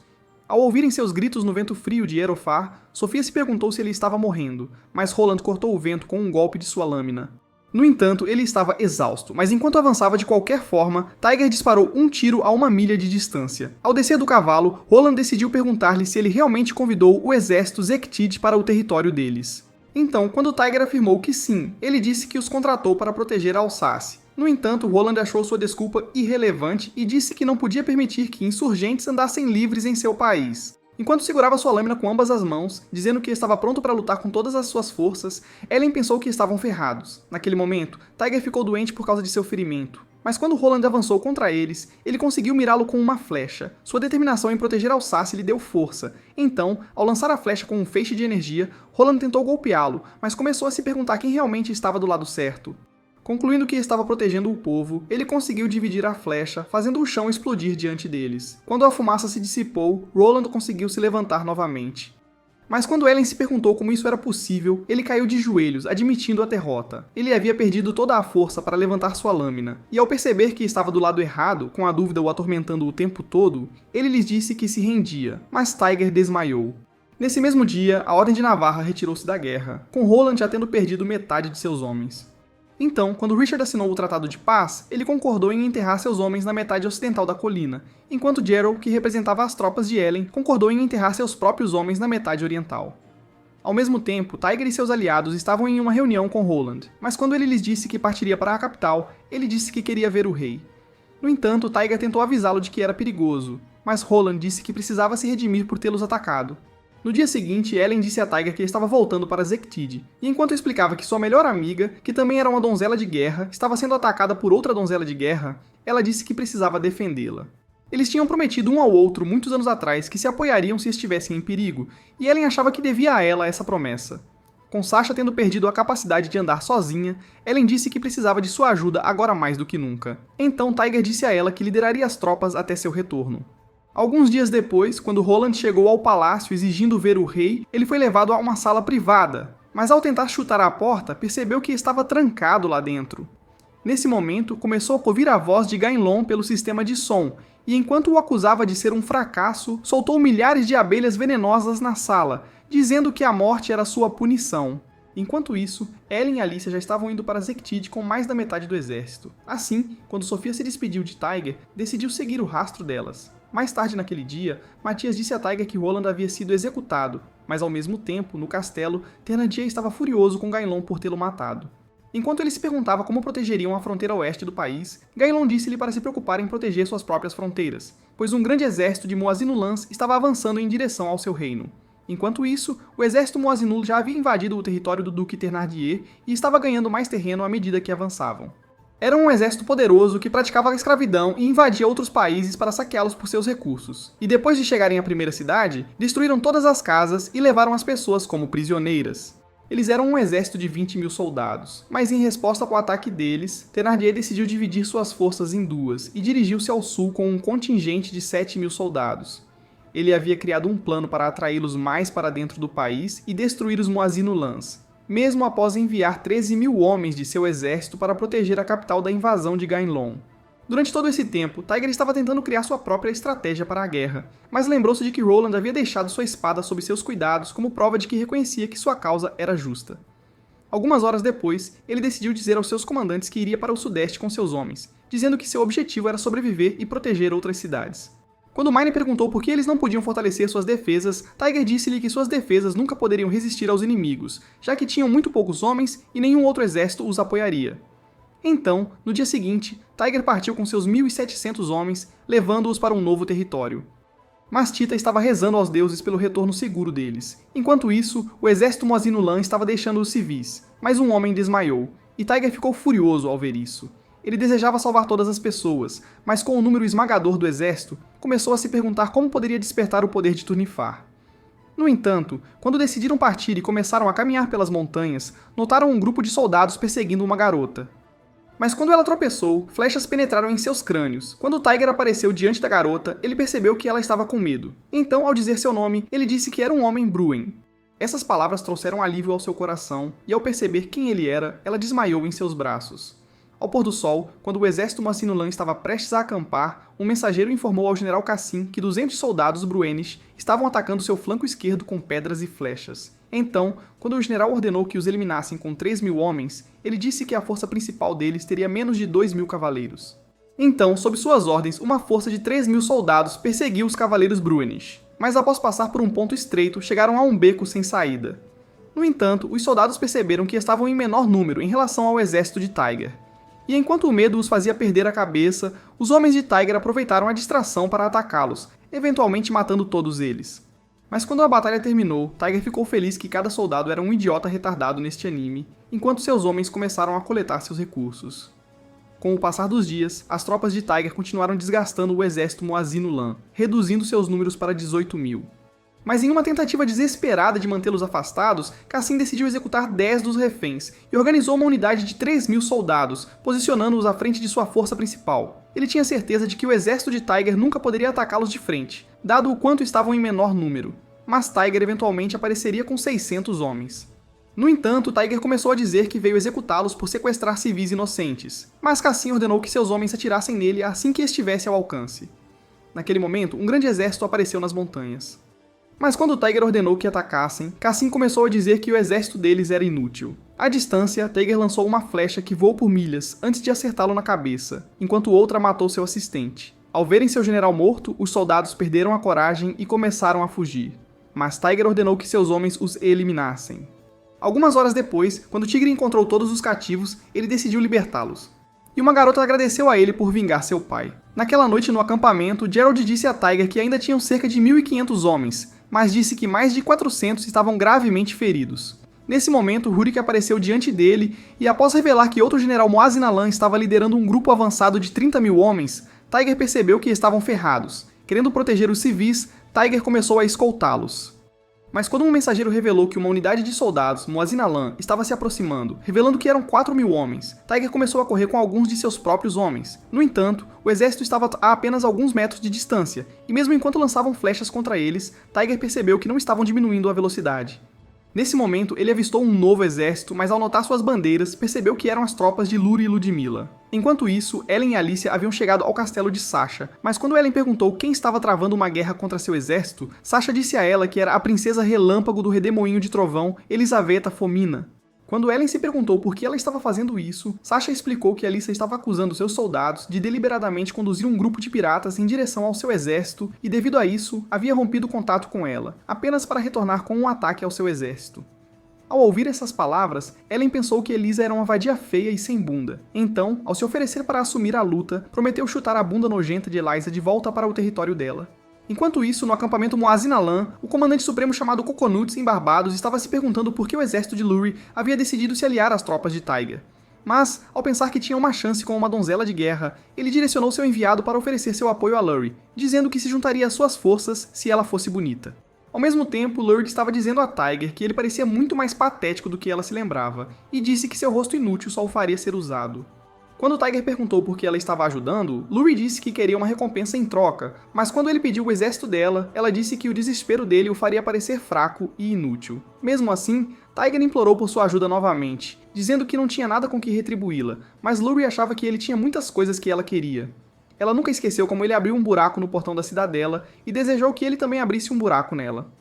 Ao ouvirem seus gritos no vento frio de Erofar, Sofia se perguntou se ele estava morrendo, mas Roland cortou o vento com um golpe de sua lâmina. No entanto, ele estava exausto, mas enquanto avançava de qualquer forma, Tiger disparou um tiro a 1 milha de distância. Ao descer do cavalo, Roland decidiu perguntar-lhe se ele realmente convidou o exército Zektid para o território deles. Então, quando Tiger afirmou que sim, ele disse que os contratou para proteger Alsace. No entanto, Roland achou sua desculpa irrelevante e disse que não podia permitir que insurgentes andassem livres em seu país. Enquanto segurava sua lâmina com ambas as mãos, dizendo que estava pronto para lutar com todas as suas forças, Ellen pensou que estavam ferrados. Naquele momento, Tiger ficou doente por causa de seu ferimento. Mas quando Roland avançou contra eles, ele conseguiu mirá-lo com uma flecha. Sua determinação em proteger Alsace lhe deu força. Então, ao lançar a flecha com um feixe de energia, Roland tentou golpeá-lo, mas começou a se perguntar quem realmente estava do lado certo. Concluindo que estava protegendo o povo, ele conseguiu dividir a flecha, fazendo o chão explodir diante deles. Quando a fumaça se dissipou, Roland conseguiu se levantar novamente. Mas quando Ellen se perguntou como isso era possível, ele caiu de joelhos, admitindo a derrota. Ele havia perdido toda a força para levantar sua lâmina, e ao perceber que estava do lado errado, com a dúvida o atormentando o tempo todo, ele lhes disse que se rendia, mas Tiger desmaiou. Nesse mesmo dia, a Ordem de Navarra retirou-se da guerra, com Roland já tendo perdido metade de seus homens. Então, quando Richard assinou o Tratado de Paz, ele concordou em enterrar seus homens na metade ocidental da colina, enquanto Gerald, que representava as tropas de Ellen, concordou em enterrar seus próprios homens na metade oriental. Ao mesmo tempo, Tiger e seus aliados estavam em uma reunião com Roland, mas quando ele lhes disse que partiria para a capital, ele disse que queria ver o rei. No entanto, Tiger tentou avisá-lo de que era perigoso, mas Roland disse que precisava se redimir por tê-los atacado. No dia seguinte, Ellen disse a Tiger que estava voltando para Zektid, e enquanto explicava que sua melhor amiga, que também era uma donzela de guerra, estava sendo atacada por outra donzela de guerra, ela disse que precisava defendê-la. Eles tinham prometido um ao outro muitos anos atrás que se apoiariam se estivessem em perigo, e Ellen achava que devia a ela essa promessa. Com Sasha tendo perdido a capacidade de andar sozinha, Ellen disse que precisava de sua ajuda agora mais do que nunca. Então Tiger disse a ela que lideraria as tropas até seu retorno. Alguns dias depois, quando Roland chegou ao palácio exigindo ver o rei, ele foi levado a uma sala privada, mas ao tentar chutar a porta, percebeu que estava trancado lá dentro. Nesse momento, começou a ouvir a voz de Gainlong pelo sistema de som, e enquanto o acusava de ser um fracasso, soltou milhares de abelhas venenosas na sala, dizendo que a morte era sua punição. Enquanto isso, Ellen e Alicia já estavam indo para Zektid com mais da metade do exército. Assim, quando Sofia se despediu de Tiger, decidiu seguir o rastro delas. Mais tarde naquele dia, Matias disse a Tiger que Roland havia sido executado, mas ao mesmo tempo, no castelo, Thénardier estava furioso com Gainlong por tê-lo matado. Enquanto ele se perguntava como protegeriam a fronteira oeste do país, Gainlong disse-lhe para se preocupar em proteger suas próprias fronteiras, pois um grande exército de Moazinulans estava avançando em direção ao seu reino. Enquanto isso, o exército Moazinul já havia invadido o território do Duque Thénardier e estava ganhando mais terreno à medida que avançavam. Era um exército poderoso que praticava a escravidão e invadia outros países para saqueá-los por seus recursos. E depois de chegarem à primeira cidade, destruíram todas as casas e levaram as pessoas como prisioneiras. Eles eram um exército de 20.000 soldados, mas em resposta ao ataque deles, Thénardier decidiu dividir suas forças em duas e dirigiu-se ao sul com um contingente de 7.000 soldados. Ele havia criado um plano para atraí-los mais para dentro do país e destruir os Moazinulans, mesmo após enviar 13.000 homens de seu exército para proteger a capital da invasão de Gainlong. Durante todo esse tempo, Tiger estava tentando criar sua própria estratégia para a guerra, mas lembrou-se de que Roland havia deixado sua espada sob seus cuidados como prova de que reconhecia que sua causa era justa. Algumas horas depois, ele decidiu dizer aos seus comandantes que iria para o sudeste com seus homens, dizendo que seu objetivo era sobreviver e proteger outras cidades. Quando Mine perguntou por que eles não podiam fortalecer suas defesas, Tiger disse-lhe que suas defesas nunca poderiam resistir aos inimigos, já que tinham muito poucos homens e nenhum outro exército os apoiaria. Então, no dia seguinte, Tiger partiu com seus 1.700 homens, levando-os para um novo território. Mas Tita estava rezando aos deuses pelo retorno seguro deles. Enquanto isso, o exército Moazinulan estava deixando os civis, mas um homem desmaiou, e Tiger ficou furioso ao ver isso. Ele desejava salvar todas as pessoas, mas com o número esmagador do exército, começou a se perguntar como poderia despertar o poder de Turnifar. No entanto, quando decidiram partir e começaram a caminhar pelas montanhas, notaram um grupo de soldados perseguindo uma garota. Mas quando ela tropeçou, flechas penetraram em seus crânios. Quando Tiger apareceu diante da garota, ele percebeu que ela estava com medo. Então, ao dizer seu nome, ele disse que era um homem Bruen. Essas palavras trouxeram alívio ao seu coração, e ao perceber quem ele era, ela desmaiou em seus braços. Ao pôr do sol, quando o exército Moazinulan estava prestes a acampar, um mensageiro informou ao general Cassim que 200 soldados Bruenis estavam atacando seu flanco esquerdo com pedras e flechas. Então, quando o general ordenou que os eliminassem com 3.000 homens, ele disse que a força principal deles teria menos de 2.000 cavaleiros. Então, sob suas ordens, uma força de 3.000 soldados perseguiu os cavaleiros Bruenis, mas após passar por um ponto estreito, chegaram a um beco sem saída. No entanto, os soldados perceberam que estavam em menor número em relação ao exército de Tiger. E enquanto o medo os fazia perder a cabeça, os homens de Tiger aproveitaram a distração para atacá-los, eventualmente matando todos eles. Mas quando a batalha terminou, Tiger ficou feliz que cada soldado era um idiota retardado neste anime, enquanto seus homens começaram a coletar seus recursos. Com o passar dos dias, as tropas de Tiger continuaram desgastando o exército Moazinulan, reduzindo seus números para 18.000. Mas em uma tentativa desesperada de mantê-los afastados, Cassim decidiu executar 10 dos reféns e organizou uma unidade de 3.000 soldados, posicionando-os à frente de sua força principal. Ele tinha certeza de que o exército de Tiger nunca poderia atacá-los de frente, dado o quanto estavam em menor número, mas Tiger eventualmente apareceria com 600 homens. No entanto, Tiger começou a dizer que veio executá-los por sequestrar civis inocentes, mas Cassim ordenou que seus homens se atirassem nele assim que estivesse ao alcance. Naquele momento, um grande exército apareceu nas montanhas. Mas quando Tiger ordenou que atacassem, Cassim começou a dizer que o exército deles era inútil. À distância, Tiger lançou uma flecha que voou por milhas antes de acertá-lo na cabeça, enquanto outra matou seu assistente. Ao verem seu general morto, os soldados perderam a coragem e começaram a fugir. mas Tiger ordenou que seus homens os eliminassem. Algumas horas depois, quando Tigre encontrou todos os cativos, ele decidiu libertá-los. E uma garota agradeceu a ele por vingar seu pai. Naquela noite no acampamento, Gerald disse a Tiger que ainda tinham cerca de 1.500 homens, mas disse que mais de 400 estavam gravemente feridos. Nesse momento, Rurik apareceu diante dele e, após revelar que outro general Muazzin Alan estava liderando um grupo avançado de 30.000 homens, Tiger percebeu que estavam ferrados. Querendo proteger os civis, Tiger começou a escoltá-los. Mas quando um mensageiro revelou que uma unidade de soldados, Muazzin Alan, estava se aproximando, revelando que eram 4.000 homens, Tiger começou a correr com alguns de seus próprios homens. No entanto, o exército estava a apenas alguns metros de distância, e mesmo enquanto lançavam flechas contra eles, Tiger percebeu que não estavam diminuindo a velocidade. Nesse momento, ele avistou um novo exército, mas ao notar suas bandeiras, percebeu que eram as tropas de Luri e Ludmilla. Enquanto isso, Ellen e Alicia haviam chegado ao castelo de Sasha, mas quando Ellen perguntou quem estava travando uma guerra contra seu exército, Sasha disse a ela que era a princesa relâmpago do redemoinho de trovão, Elisaveta Fomina. Quando Ellen se perguntou por que ela estava fazendo isso, Sasha explicou que Alicia estava acusando seus soldados de deliberadamente conduzir um grupo de piratas em direção ao seu exército e, devido a isso, havia rompido contato com ela, apenas para retornar com um ataque ao seu exército. Ao ouvir essas palavras, Ellen pensou que Elisa era uma vadia feia e sem bunda. Então, ao se oferecer para assumir a luta, prometeu chutar a bunda nojenta de Eliza de volta para o território dela. Enquanto isso, no acampamento Muazzin Alan, o comandante supremo chamado Coconuts em Barbados estava se perguntando por que o exército de Luri havia decidido se aliar às tropas de Tiger. Mas, ao pensar que tinha uma chance com uma donzela de guerra, ele direcionou seu enviado para oferecer seu apoio a Lurie, dizendo que se juntaria às suas forças se ela fosse bonita. Ao mesmo tempo, Lurie estava dizendo a Tiger que ele parecia muito mais patético do que ela se lembrava, e disse que seu rosto inútil só o faria ser usado. Quando Tiger perguntou por que ela estava ajudando, Lurie disse que queria uma recompensa em troca, mas quando ele pediu o exército dela, ela disse que o desespero dele o faria parecer fraco e inútil. Mesmo assim, Tiger implorou por sua ajuda novamente, dizendo que não tinha nada com que retribuí-la, mas Lurie achava que ele tinha muitas coisas que ela queria. Ela nunca esqueceu como ele abriu um buraco no portão da cidadela e desejou que ele também abrisse um buraco nela.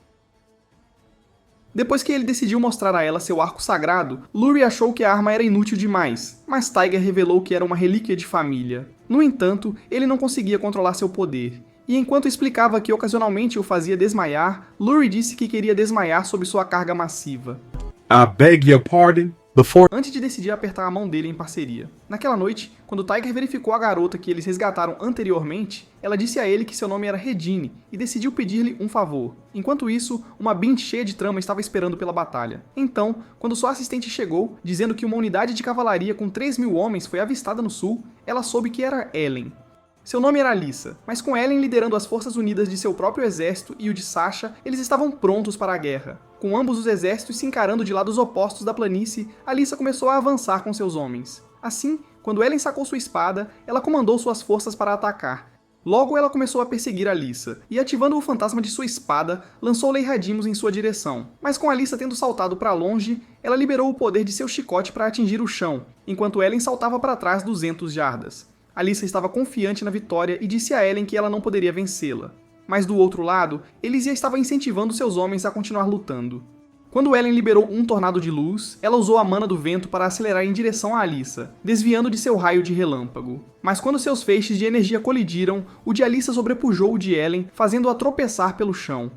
Depois que ele decidiu mostrar a ela seu arco sagrado, Lurie achou que a arma era inútil demais, mas Tiger revelou que era uma relíquia de família. No entanto, ele não conseguia controlar seu poder, e enquanto explicava que ocasionalmente o fazia desmaiar, Lurie disse que queria desmaiar sob sua carga massiva. I beg your pardon? Antes de decidir apertar a mão dele em parceria. Naquela noite, quando Tiger verificou a garota que eles resgataram anteriormente, ela disse a ele que seu nome era Regine e decidiu pedir-lhe um favor. Enquanto isso, uma Bint cheia de trama estava esperando pela batalha. Então, quando sua assistente chegou, dizendo que uma unidade de cavalaria com 3.000 homens foi avistada no sul, ela soube que era Ellen. Seu nome era Alyssa, mas com Ellen liderando as forças unidas de seu próprio exército e o de Sasha, eles estavam prontos para a guerra. Com ambos os exércitos se encarando de lados opostos da planície, Alyssa começou a avançar com seus homens. Assim, quando Ellen sacou sua espada, ela comandou suas forças para atacar. Logo ela começou a perseguir Alyssa, e ativando o fantasma de sua espada, lançou Leihradimos em sua direção. Mas com Alyssa tendo saltado para longe, ela liberou o poder de seu chicote para atingir o chão, enquanto Ellen saltava para trás 200 jardas. Alyssa estava confiante na vitória e disse a Ellen que ela não poderia vencê-la. Mas do outro lado, Elysia estava incentivando seus homens a continuar lutando. Quando Ellen liberou um tornado de luz, ela usou a mana do vento para acelerar em direção a Alyssa, desviando de seu raio de relâmpago. Mas quando seus feixes de energia colidiram, o de Alyssa sobrepujou o de Ellen, fazendo-a tropeçar pelo chão.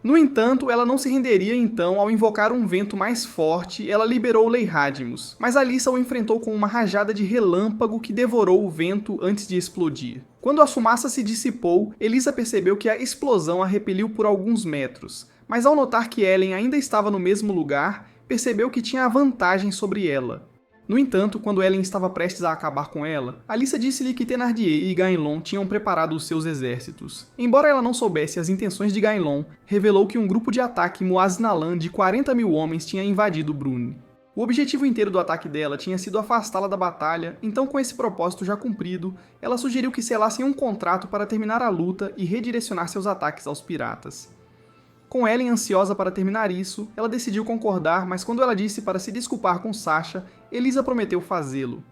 No entanto, ela não se renderia então ao invocar um vento mais forte, ela liberou Leihradimos, mas Alyssa o enfrentou com uma rajada de relâmpago que devorou o vento antes de explodir. Quando a fumaça se dissipou, Elisa percebeu que a explosão a repeliu por alguns metros, mas ao notar que Ellen ainda estava no mesmo lugar, percebeu que tinha a vantagem sobre ela. No entanto, quando Ellen estava prestes a acabar com ela, Alyssa disse-lhe que Thénardier e Gaelon tinham preparado os seus exércitos. Embora ela não soubesse as intenções de Gaelon, revelou que um grupo de ataque Muazzin Alan de 40.000 homens tinha invadido Brune. O objetivo inteiro do ataque dela tinha sido afastá-la da batalha, então com esse propósito já cumprido, ela sugeriu que selassem um contrato para terminar a luta e redirecionar seus ataques aos piratas. Com Ellen ansiosa para terminar isso, ela decidiu concordar, mas quando ela disse para se desculpar com Sasha, Elisa prometeu fazê-lo.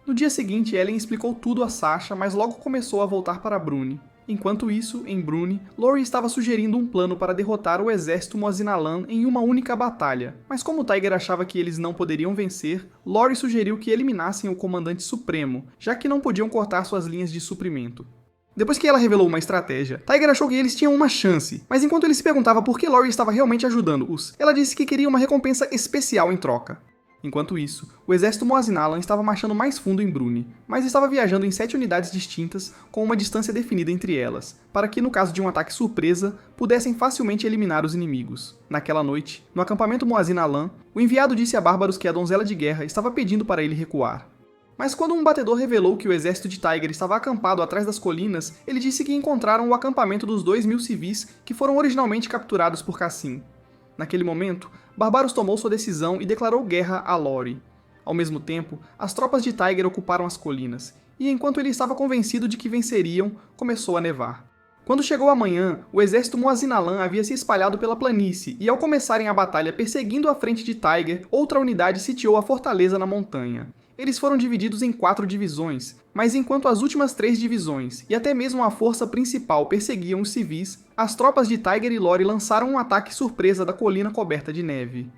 No dia seguinte, Ellen explicou tudo a Sasha, mas logo começou a voltar para Brune. Enquanto isso, em Brune, Lurie estava sugerindo um plano para derrotar o exército Muazzin Alan em uma única batalha, mas como Tiger achava que eles não poderiam vencer, Lurie sugeriu que eliminassem o comandante supremo, já que não podiam cortar suas linhas de suprimento. Depois que ela revelou uma estratégia, Tiger achou que eles tinham uma chance, mas enquanto ele se perguntava por que Lori estava realmente ajudando-os, ela disse que queria uma recompensa especial em troca. Enquanto isso, o exército Moazinalan estava marchando mais fundo em Bruni, mas estava viajando em 7 unidades distintas com uma distância definida entre elas, para que, no caso de um ataque surpresa, pudessem facilmente eliminar os inimigos. Naquela noite, no acampamento Moazinalan, o enviado disse a Bárbaros que a donzela de guerra estava pedindo para ele recuar. Mas quando um batedor revelou que o exército de Tiger estava acampado atrás das colinas, ele disse que encontraram o acampamento dos 2.000 civis que foram originalmente capturados por Cassim. Naquele momento, Bárbaros tomou sua decisão e declarou guerra a Lori. Ao mesmo tempo, as tropas de Tiger ocuparam as colinas, e enquanto ele estava convencido de que venceriam, começou a nevar. Quando chegou a manhã, o exército Moazinalan havia se espalhado pela planície, e ao começarem a batalha perseguindo a frente de Tiger, outra unidade sitiou a fortaleza na montanha. Eles foram divididos em 4 divisões, mas enquanto as últimas 3 divisões e até mesmo a força principal perseguiam os civis, as tropas de Tiger e Lori lançaram um ataque surpresa da colina coberta de neve.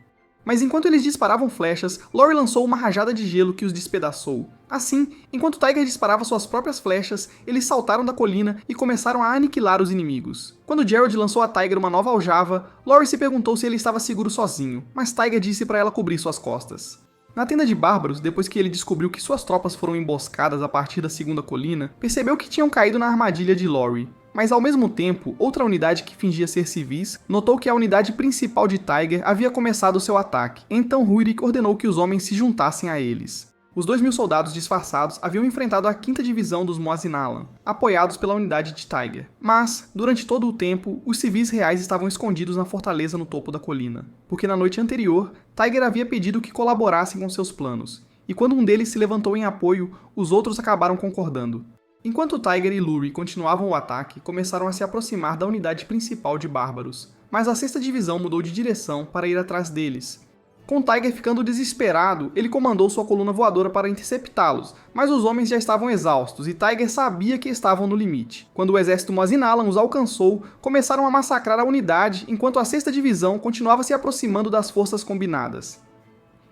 Mas enquanto eles disparavam flechas, Lori lançou uma rajada de gelo que os despedaçou. Assim, enquanto Tiger disparava suas próprias flechas, eles saltaram da colina e começaram a aniquilar os inimigos. Quando Gerald lançou a Tiger uma nova aljava, Lori se perguntou se ele estava seguro sozinho, mas Tiger disse para ela cobrir suas costas. Na tenda de Bárbaros, depois que ele descobriu que suas tropas foram emboscadas a partir da segunda colina, percebeu que tinham caído na armadilha de Lori. Mas ao mesmo tempo, outra unidade que fingia ser civis notou que a unidade principal de Tiger havia começado seu ataque, então Rurik ordenou que os homens se juntassem a eles. Os 2.000 soldados disfarçados haviam enfrentado a 5ª divisão dos Moazinalan, apoiados pela unidade de Tiger. Mas, durante todo o tempo, os civis reais estavam escondidos na fortaleza no topo da colina, porque na noite anterior, Tiger havia pedido que colaborassem com seus planos, e quando um deles se levantou em apoio, os outros acabaram concordando. Enquanto Tiger e Luri continuavam o ataque, começaram a se aproximar da unidade principal de Bárbaros, mas a 6ª divisão mudou de direção para ir atrás deles. Com Tiger ficando desesperado, ele comandou sua coluna voadora para interceptá-los, mas os homens já estavam exaustos e Tiger sabia que estavam no limite. Quando o exército Moazinalan os alcançou, começaram a massacrar a unidade, enquanto a 6ª divisão continuava se aproximando das forças combinadas.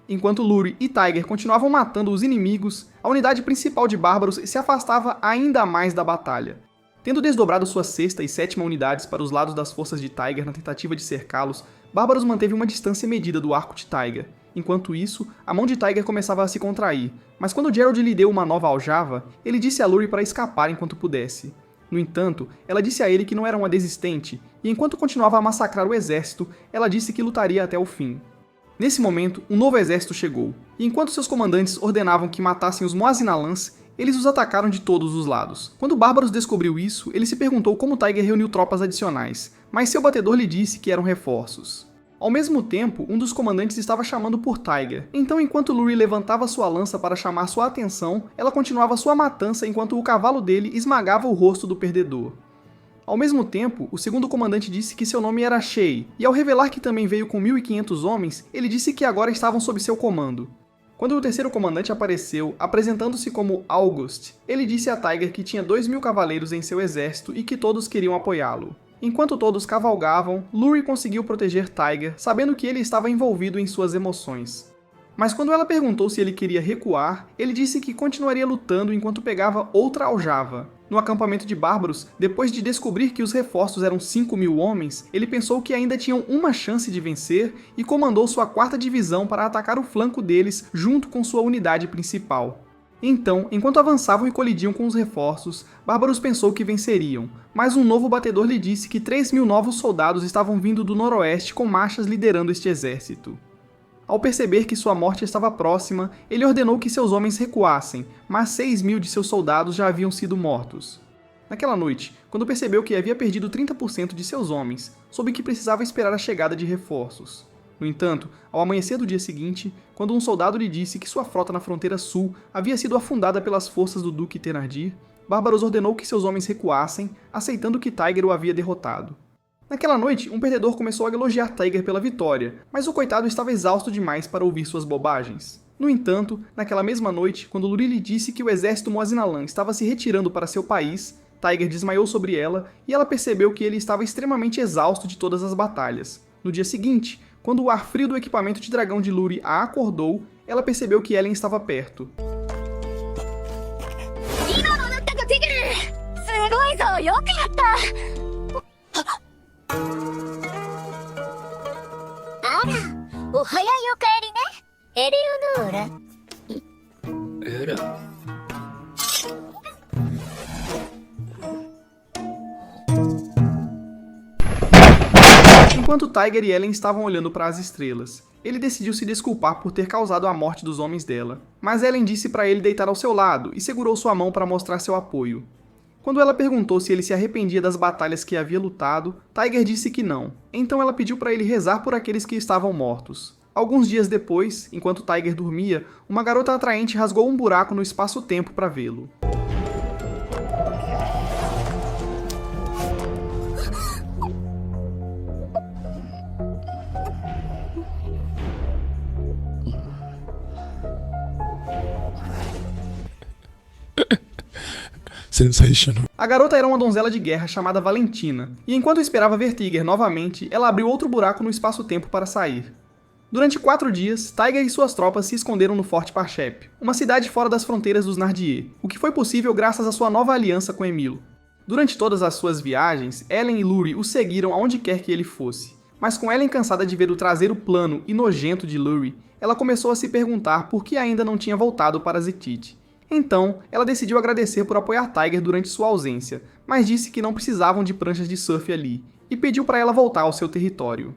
Enquanto Luri e Tiger continuavam matando os inimigos, a unidade principal de Bárbaros se afastava ainda mais da batalha. Tendo desdobrado suas 6ª e 7ª unidades para os lados das forças de Tiger na tentativa de cercá-los, Bárbaros manteve uma distância medida do arco de Tiger. Enquanto isso, a mão de Tiger começava a se contrair, mas quando Gerald lhe deu uma nova aljava, ele disse a Luri para escapar enquanto pudesse. No entanto, ela disse a ele que não era uma desistente, e enquanto continuava a massacrar o exército, ela disse que lutaria até o fim. Nesse momento, um novo exército chegou, e enquanto seus comandantes ordenavam que matassem os Moazinalans, eles os atacaram de todos os lados. Quando Bárbaros descobriu isso, ele se perguntou como Tiger reuniu tropas adicionais, mas seu batedor lhe disse que eram reforços. Ao mesmo tempo, um dos comandantes estava chamando por Tiger, então enquanto Luri levantava sua lança para chamar sua atenção, ela continuava sua matança enquanto o cavalo dele esmagava o rosto do perdedor. Ao mesmo tempo, o segundo comandante disse que seu nome era Shay, e ao revelar que também veio com 1.500 homens, ele disse que agora estavam sob seu comando. Quando o terceiro comandante apareceu, apresentando-se como August, ele disse a Tiger que tinha 2.000 cavaleiros em seu exército e que todos queriam apoiá-lo. Enquanto todos cavalgavam, Luri conseguiu proteger Tiger, sabendo que ele estava envolvido em suas emoções. Mas quando ela perguntou se ele queria recuar, ele disse que continuaria lutando enquanto pegava outra aljava. No acampamento de Bárbaros, depois de descobrir que os reforços eram 5.000 homens, ele pensou que ainda tinham uma chance de vencer e comandou sua 4ª divisão para atacar o flanco deles junto com sua unidade principal. Então, enquanto avançavam e colidiam com os reforços, Bárbaros pensou que venceriam, mas um novo batedor lhe disse que 3.000 novos soldados estavam vindo do noroeste com marchas liderando este exército. Ao perceber que sua morte estava próxima, ele ordenou que seus homens recuassem, mas 6.000 de seus soldados já haviam sido mortos. Naquela noite, quando percebeu que havia perdido 30% de seus homens, soube que precisava esperar a chegada de reforços. No entanto, ao amanhecer do dia seguinte, quando um soldado lhe disse que sua frota na fronteira sul havia sido afundada pelas forças do Duque Thenardir, Bárbaros ordenou que seus homens recuassem, aceitando que Tiger o havia derrotado. Naquela noite, um perdedor começou a elogiar Tiger pela vitória, mas o coitado estava exausto demais para ouvir suas bobagens. No entanto, naquela mesma noite, quando Luri lhe disse que o exército Moazinalan estava se retirando para seu país, Tiger desmaiou sobre ela e ela percebeu que ele estava extremamente exausto de todas as batalhas. No dia seguinte, quando o ar frio do equipamento de dragão de Luri a acordou, ela percebeu que Ellen estava perto. すごいいぞ、よくやった。あら、お早いお帰りね、エレオノーラ。エラ。Enquanto Tiger e Ellen estavam olhando para as estrelas, ele decidiu se desculpar por ter causado a morte dos homens dela, mas Ellen disse para ele deitar ao seu lado e segurou sua mão para mostrar seu apoio. Quando ela perguntou se ele se arrependia das batalhas que havia lutado, Tiger disse que não, então ela pediu para ele rezar por aqueles que estavam mortos. Alguns dias depois, enquanto Tiger dormia, uma garota atraente rasgou um buraco no espaço-tempo para vê-lo. Sensational. A garota era uma donzela de guerra chamada Valentina, e enquanto esperava ver Tiger novamente, ela abriu outro buraco no espaço-tempo para sair. Durante 4 dias, Tiger e suas tropas se esconderam no Forte Parshep, uma cidade fora das fronteiras dos Nardier, o que foi possível graças à sua nova aliança com Emilo. Durante todas as suas viagens, Ellen e Lurie o seguiram aonde quer que ele fosse, mas com Ellen cansada de ver o traseiro plano e nojento de Lurie, ela começou a se perguntar por que ainda não tinha voltado para Zitite. Então, ela decidiu agradecer por apoiar Tiger durante sua ausência, mas disse que não precisavam de pranchas de surf ali, e pediu para ela voltar ao seu território.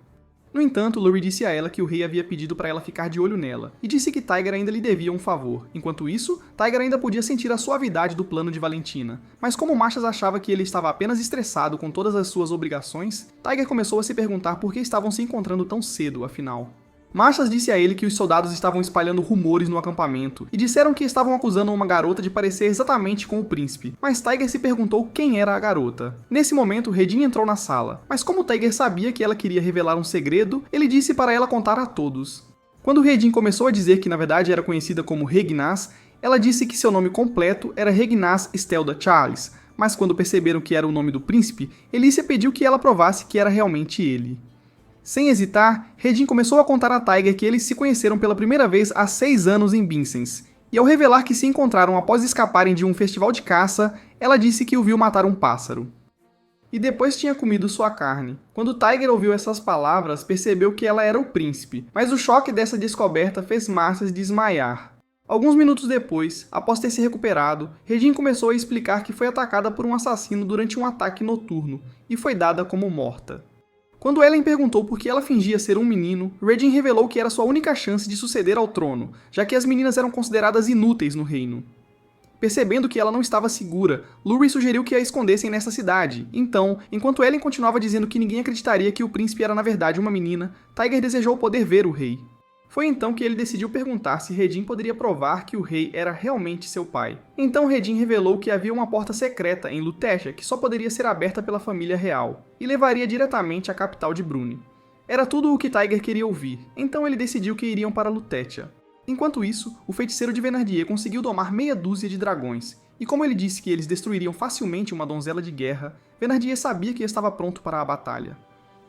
No entanto, Lurie disse a ela que o rei havia pedido para ela ficar de olho nela, e disse que Tiger ainda lhe devia um favor. Enquanto isso, Tiger ainda podia sentir a suavidade do plano de Valentina, mas como Machas achava que ele estava apenas estressado com todas as suas obrigações, Tiger começou a se perguntar por que estavam se encontrando tão cedo, afinal. Machas disse a ele que os soldados estavam espalhando rumores no acampamento e disseram que estavam acusando uma garota de parecer exatamente com o príncipe, mas Tiger se perguntou quem era a garota. Nesse momento, Redin entrou na sala, mas como Tiger sabia que ela queria revelar um segredo, ele disse para ela contar a todos. Quando Redin começou a dizer que na verdade era conhecida como Regnaz, ela disse que seu nome completo era Regnaz Stelda Charles, mas quando perceberam que era o nome do príncipe, Elícia pediu que ela provasse que era realmente ele. Sem hesitar, Redin começou a contar a Tiger que eles se conheceram pela primeira vez há 6 anos em Vincennes, e ao revelar que se encontraram após escaparem de um festival de caça, ela disse que o viu matar um pássaro. E depois tinha comido sua carne. Quando Tiger ouviu essas palavras, percebeu que ela era o príncipe, mas o choque dessa descoberta fez Machas desmaiar. Alguns minutos depois, após ter se recuperado, Redin começou a explicar que foi atacada por um assassino durante um ataque noturno, e foi dada como morta. Quando Ellen perguntou por que ela fingia ser um menino, Redin revelou que era sua única chance de suceder ao trono, já que as meninas eram consideradas inúteis no reino. Percebendo que ela não estava segura, Lurie sugeriu que a escondessem nessa cidade. Então, enquanto Ellen continuava dizendo que ninguém acreditaria que o príncipe era na verdade uma menina, Tiger desejou poder ver o rei. Foi então que ele decidiu perguntar se Redin poderia provar que o rei era realmente seu pai. Então Redin revelou que havia uma porta secreta em Lutetia que só poderia ser aberta pela família real, e levaria diretamente à capital de Brune. Era tudo o que Tiger queria ouvir, então ele decidiu que iriam para Lutetia. Enquanto isso, o feiticeiro de Venardier conseguiu domar meia dúzia de dragões, e como ele disse que eles destruiriam facilmente uma donzela de guerra, Venardier sabia que estava pronto para a batalha.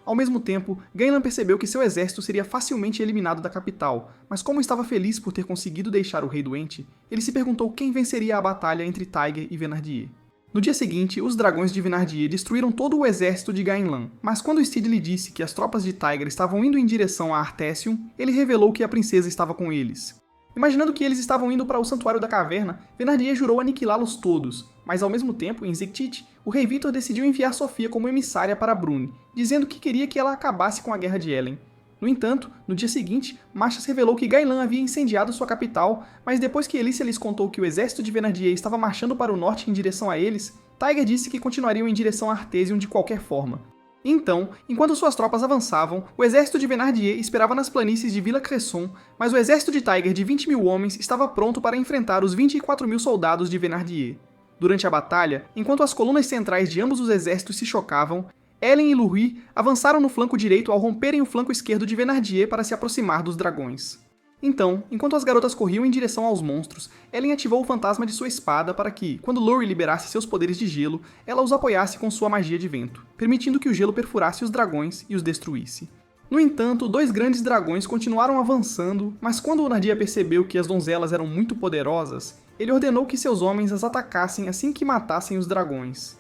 Ao mesmo tempo, Gaelan percebeu que seu exército seria facilmente eliminado da capital, mas como estava feliz por ter conseguido deixar o rei doente, ele se perguntou quem venceria a batalha entre Tiger e Venardier. No dia seguinte, os dragões de Venardier destruíram todo o exército de Gaenlan, mas quando Steed lhe disse que as tropas de Tiger estavam indo em direção a Artesium, ele revelou que a princesa estava com eles. Imaginando que eles estavam indo para o Santuário da Caverna, Venardier jurou aniquilá-los todos, mas ao mesmo tempo, em Zictite, o rei Victor decidiu enviar Sofia como emissária para Brune, dizendo que queria que ela acabasse com a guerra de Ellen. No entanto, no dia seguinte, Machas revelou que Gaelan havia incendiado sua capital, mas depois que Elícia lhes contou que o exército de Venardier estava marchando para o norte em direção a eles, Tiger disse que continuariam em direção a Artesium de qualquer forma. Então, enquanto suas tropas avançavam, o exército de Venardier esperava nas planícies de Villa Cresson, mas o exército de Tiger de 20.000 homens estava pronto para enfrentar os 24.000 soldados de Venardier. Durante a batalha, enquanto as colunas centrais de ambos os exércitos se chocavam, Ellen e Lurie avançaram no flanco direito ao romperem o flanco esquerdo de Venardier para se aproximar dos dragões. Então, enquanto as garotas corriam em direção aos monstros, Ellen ativou o fantasma de sua espada para que, quando Lurie liberasse seus poderes de gelo, ela os apoiasse com sua magia de vento, permitindo que o gelo perfurasse os dragões e os destruísse. No entanto, 2 grandes dragões continuaram avançando, mas quando Nardia percebeu que as donzelas eram muito poderosas, ele ordenou que seus homens as atacassem assim que matassem os dragões.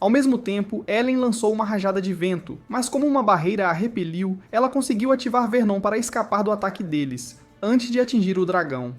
Ao mesmo tempo, Ellen lançou uma rajada de vento, mas como uma barreira a repeliu, ela conseguiu ativar Vernon para escapar do ataque deles, antes de atingir o dragão.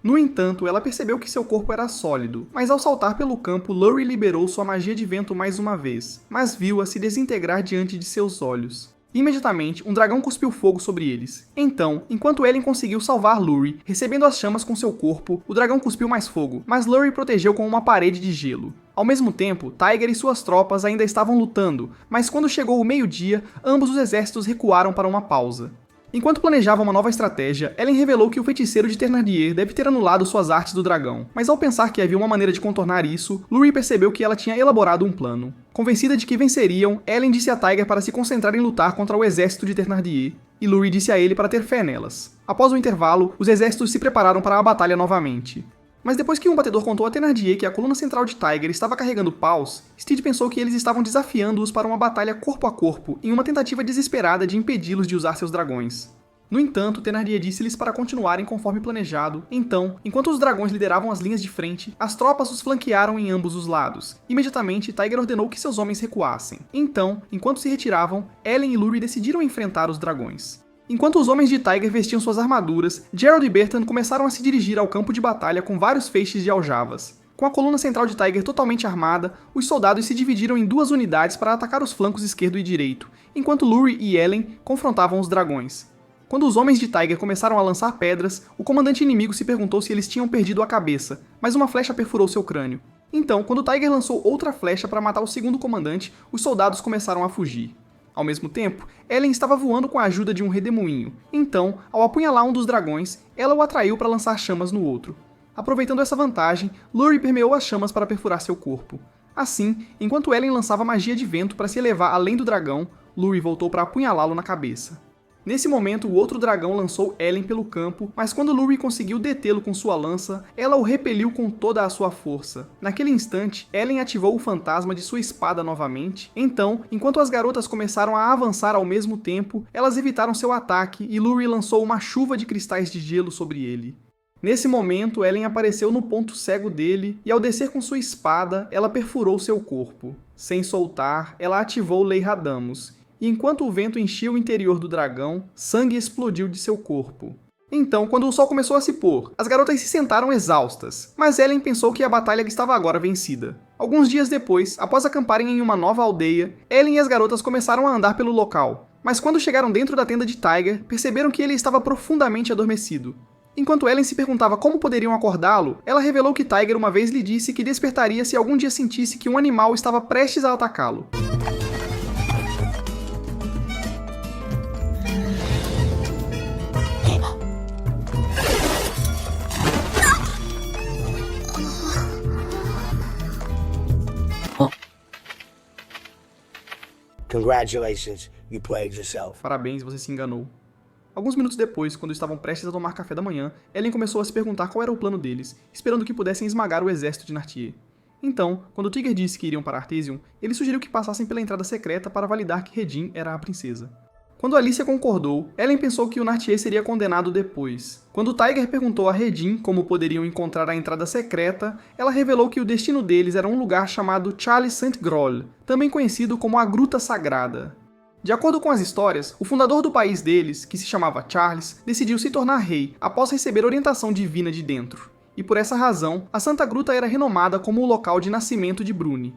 No entanto, ela percebeu que seu corpo era sólido, mas ao saltar pelo campo, Lurie liberou sua magia de vento mais uma vez, mas viu-a se desintegrar diante de seus olhos. Imediatamente, um dragão cuspiu fogo sobre eles. Então, enquanto Ellen conseguiu salvar Lurie, recebendo as chamas com seu corpo, o dragão cuspiu mais fogo, mas Lurie protegeu com uma parede de gelo. Ao mesmo tempo, Tiger e suas tropas ainda estavam lutando, mas quando chegou o meio-dia, ambos os exércitos recuaram para uma pausa. Enquanto planejava uma nova estratégia, Ellen revelou que o feiticeiro de Thénardier deve ter anulado suas artes do dragão, mas ao pensar que havia uma maneira de contornar isso, Lurie percebeu que ela tinha elaborado um plano. Convencida de que venceriam, Ellen disse a Tiger para se concentrar em lutar contra o exército de Thénardier, e Lurie disse a ele para ter fé nelas. Após o intervalo, os exércitos se prepararam para a batalha novamente. Mas depois que um batedor contou a Thénardier que a coluna central de Tiger estava carregando paus, Steed pensou que eles estavam desafiando-os para uma batalha corpo a corpo, em uma tentativa desesperada de impedi-los de usar seus dragões. No entanto, Thénardier disse-lhes para continuarem conforme planejado. Então, enquanto os dragões lideravam as linhas de frente, as tropas os flanquearam em ambos os lados. Imediatamente, Tiger ordenou que seus homens recuassem. Então, enquanto se retiravam, Ellen e Lurie decidiram enfrentar os dragões. Enquanto os homens de Tiger vestiam suas armaduras, Gerald e Bertrand começaram a se dirigir ao campo de batalha com vários feixes de aljavas. Com a coluna central de Tiger totalmente armada, os soldados se dividiram em duas unidades para atacar os flancos esquerdo e direito, enquanto Lurie e Ellen confrontavam os dragões. Quando os homens de Tiger começaram a lançar pedras, o comandante inimigo se perguntou se eles tinham perdido a cabeça, mas uma flecha perfurou seu crânio. Então, quando Tiger lançou outra flecha para matar o segundo comandante, os soldados começaram a fugir. Ao mesmo tempo, Ellen estava voando com a ajuda de um redemoinho. Então, ao apunhalar um dos dragões, ela o atraiu para lançar chamas no outro. Aproveitando essa vantagem, Lurie permeou as chamas para perfurar seu corpo. Assim, enquanto Ellen lançava magia de vento para se elevar além do dragão, Lurie voltou para apunhalá-lo na cabeça. Nesse momento, o outro dragão lançou Ellen pelo campo, mas quando Lurie conseguiu detê-lo com sua lança, ela o repeliu com toda a sua força. Naquele instante, Ellen ativou o fantasma de sua espada novamente. Então, enquanto as garotas começaram a avançar ao mesmo tempo, elas evitaram seu ataque e Lurie lançou uma chuva de cristais de gelo sobre ele. Nesse momento, Ellen apareceu no ponto cego dele e ao descer com sua espada, ela perfurou seu corpo. Sem soltar, ela ativou Lei Radamus. E enquanto o vento enchia o interior do dragão, sangue explodiu de seu corpo. Então, quando o sol começou a se pôr, as garotas se sentaram exaustas, mas Ellen pensou que a batalha estava agora vencida. Alguns dias depois, após acamparem em uma nova aldeia, Ellen e as garotas começaram a andar pelo local, mas quando chegaram dentro da tenda de Tiger, perceberam que ele estava profundamente adormecido. Enquanto Ellen se perguntava como poderiam acordá-lo, ela revelou que Tiger uma vez lhe disse que despertaria se algum dia sentisse que um animal estava prestes a atacá-lo. Congratulations, you played yourself. Parabéns, você se enganou. Alguns minutos depois, quando estavam prestes a tomar café da manhã, Ellen começou a se perguntar qual era o plano deles, esperando que pudessem esmagar o exército de Nartier. Então, quando Tigger disse que iriam para Artesium, ele sugeriu que passassem pela entrada secreta para validar que Redin era a princesa. Quando Alicia concordou, Ellen pensou que o Nartier seria condenado depois. Quando Tiger perguntou a Redin como poderiam encontrar a entrada secreta, ela revelou que o destino deles era um lugar chamado Charles Saint-Groll, também conhecido como a Gruta Sagrada. De acordo com as histórias, o fundador do país deles, que se chamava Charles, decidiu se tornar rei após receber orientação divina de dentro. E por essa razão, a Santa Gruta era renomada como o local de nascimento de Bruni.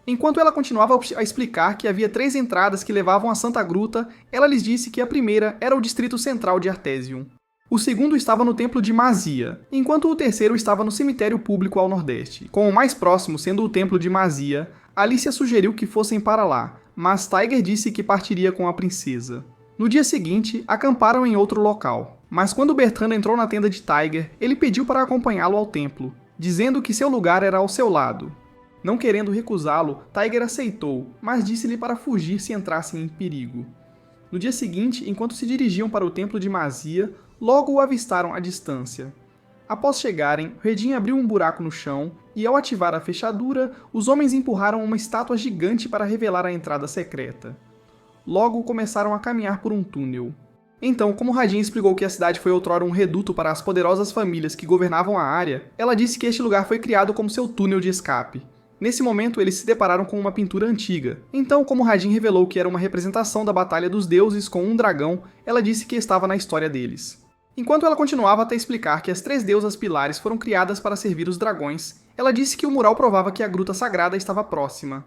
Enquanto ela continuava a explicar que havia 3 entradas que levavam à Santa Gruta, ela lhes disse que a primeira era o distrito central de Artesium. O segundo estava no templo de Mazia, enquanto o terceiro estava no cemitério público ao nordeste. Com o mais próximo sendo o templo de Mazia, Alicia sugeriu que fossem para lá, mas Tiger disse que partiria com a princesa. No dia seguinte, acamparam em outro local, mas quando Bertrand entrou na tenda de Tiger, ele pediu para acompanhá-lo ao templo, dizendo que seu lugar era ao seu lado. Não querendo recusá-lo, Tiger aceitou, mas disse-lhe para fugir se entrassem em perigo. No dia seguinte, enquanto se dirigiam para o templo de Mazia, logo o avistaram à distância. Após chegarem, Redin abriu um buraco no chão e, ao ativar a fechadura, os homens empurraram uma estátua gigante para revelar a entrada secreta. Logo começaram a caminhar por um túnel. Então, como Radin explicou que a cidade foi outrora um reduto para as poderosas famílias que governavam a área, ela disse que este lugar foi criado como seu túnel de escape. Nesse momento, eles se depararam com uma pintura antiga. Então, como Radin revelou que era uma representação da Batalha dos Deuses com um dragão, ela disse que estava na história deles. Enquanto ela continuava até explicar que as 3 deusas pilares foram criadas para servir os dragões, ela disse que o mural provava que a Gruta Sagrada estava próxima.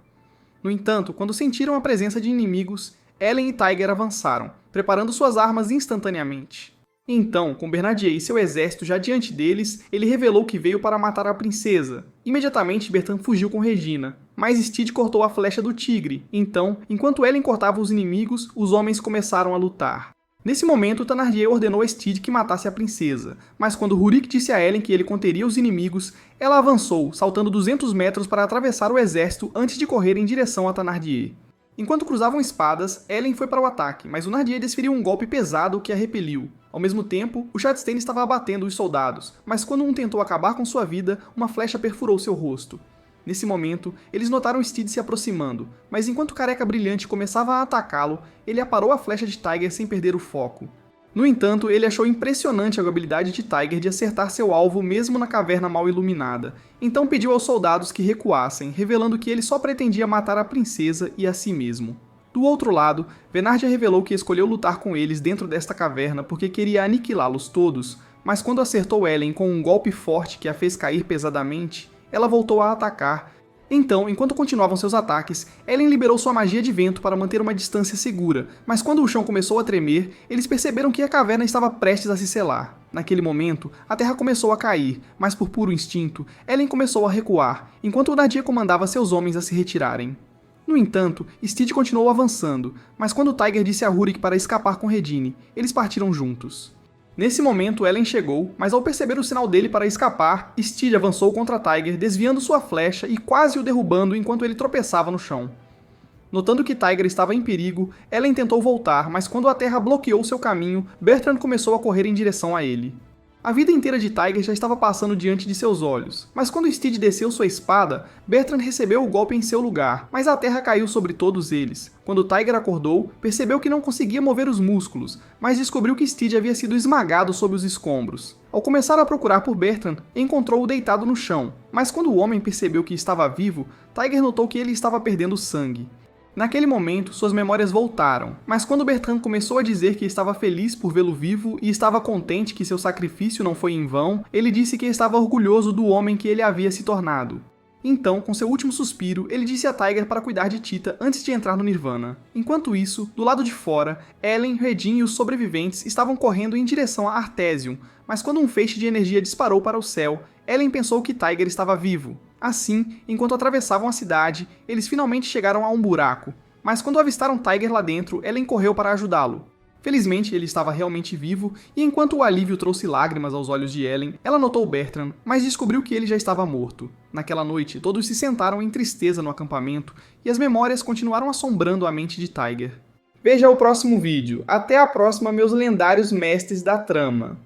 No entanto, quando sentiram a presença de inimigos, Ellen e Tiger avançaram, preparando suas armas instantaneamente. Então, com Bernardier e seu exército já diante deles, ele revelou que veio para matar a princesa. Imediatamente, Bertrand fugiu com Regina, mas Steed cortou a flecha do tigre. Então, enquanto Ellen cortava os inimigos, os homens começaram a lutar. Nesse momento, Thénardier ordenou a Steed que matasse a princesa, mas quando Rurik disse a Ellen que ele conteria os inimigos, ela avançou, saltando 200 metros para atravessar o exército antes de correr em direção a Thénardier. Enquanto cruzavam espadas, Ellen foi para o ataque, mas o Thénardier desferiu um golpe pesado que a repeliu. Ao mesmo tempo, o Chastain estava abatendo os soldados, mas quando um tentou acabar com sua vida, uma flecha perfurou seu rosto. Nesse momento, eles notaram Steed se aproximando, mas enquanto o Careca Brilhante começava a atacá-lo, ele aparou a flecha de Tiger sem perder o foco. No entanto, ele achou impressionante a habilidade de Tiger de acertar seu alvo mesmo na caverna mal iluminada, então pediu aos soldados que recuassem, revelando que ele só pretendia matar a princesa e a si mesmo. Do outro lado, Venardia revelou que escolheu lutar com eles dentro desta caverna porque queria aniquilá-los todos, mas quando acertou Ellen com um golpe forte que a fez cair pesadamente, ela voltou a atacar. Então, enquanto continuavam seus ataques, Ellen liberou sua magia de vento para manter uma distância segura, mas quando o chão começou a tremer, eles perceberam que a caverna estava prestes a se selar. Naquele momento, a terra começou a cair, mas por puro instinto, Ellen começou a recuar, enquanto o Nadia comandava seus homens a se retirarem. No entanto, Steed continuou avançando, mas quando Tiger disse a Rurik para escapar com Redine, eles partiram juntos. Nesse momento, Ellen chegou, mas ao perceber o sinal dele para escapar, Steed avançou contra Tiger, desviando sua flecha e quase o derrubando enquanto ele tropeçava no chão. Notando que Tiger estava em perigo, Ellen tentou voltar, mas quando a terra bloqueou seu caminho, Bertrand começou a correr em direção a ele. A vida inteira de Tiger já estava passando diante de seus olhos, mas quando Steed desceu sua espada, Bertrand recebeu o golpe em seu lugar, mas a terra caiu sobre todos eles. Quando Tiger acordou, percebeu que não conseguia mover os músculos, mas descobriu que Steed havia sido esmagado sob os escombros. Ao começar a procurar por Bertrand, encontrou-o deitado no chão, mas quando o homem percebeu que estava vivo, Tiger notou que ele estava perdendo sangue. Naquele momento, suas memórias voltaram, mas quando Bertrand começou a dizer que estava feliz por vê-lo vivo e estava contente que seu sacrifício não foi em vão, ele disse que estava orgulhoso do homem que ele havia se tornado. Então, com seu último suspiro, ele disse a Tiger para cuidar de Tita antes de entrar no Nirvana. Enquanto isso, do lado de fora, Ellen, Redin e os sobreviventes estavam correndo em direção a Artesium, mas quando um feixe de energia disparou para o céu, Ellen pensou que Tiger estava vivo. Assim, enquanto atravessavam a cidade, eles finalmente chegaram a um buraco, mas quando avistaram Tiger lá dentro, Ellen correu para ajudá-lo. Felizmente, ele estava realmente vivo, e enquanto o alívio trouxe lágrimas aos olhos de Ellen, ela notou Bertrand, mas descobriu que ele já estava morto. Naquela noite, todos se sentaram em tristeza no acampamento, e as memórias continuaram assombrando a mente de Tiger. Veja o próximo vídeo. Até a próxima, meus lendários mestres da trama!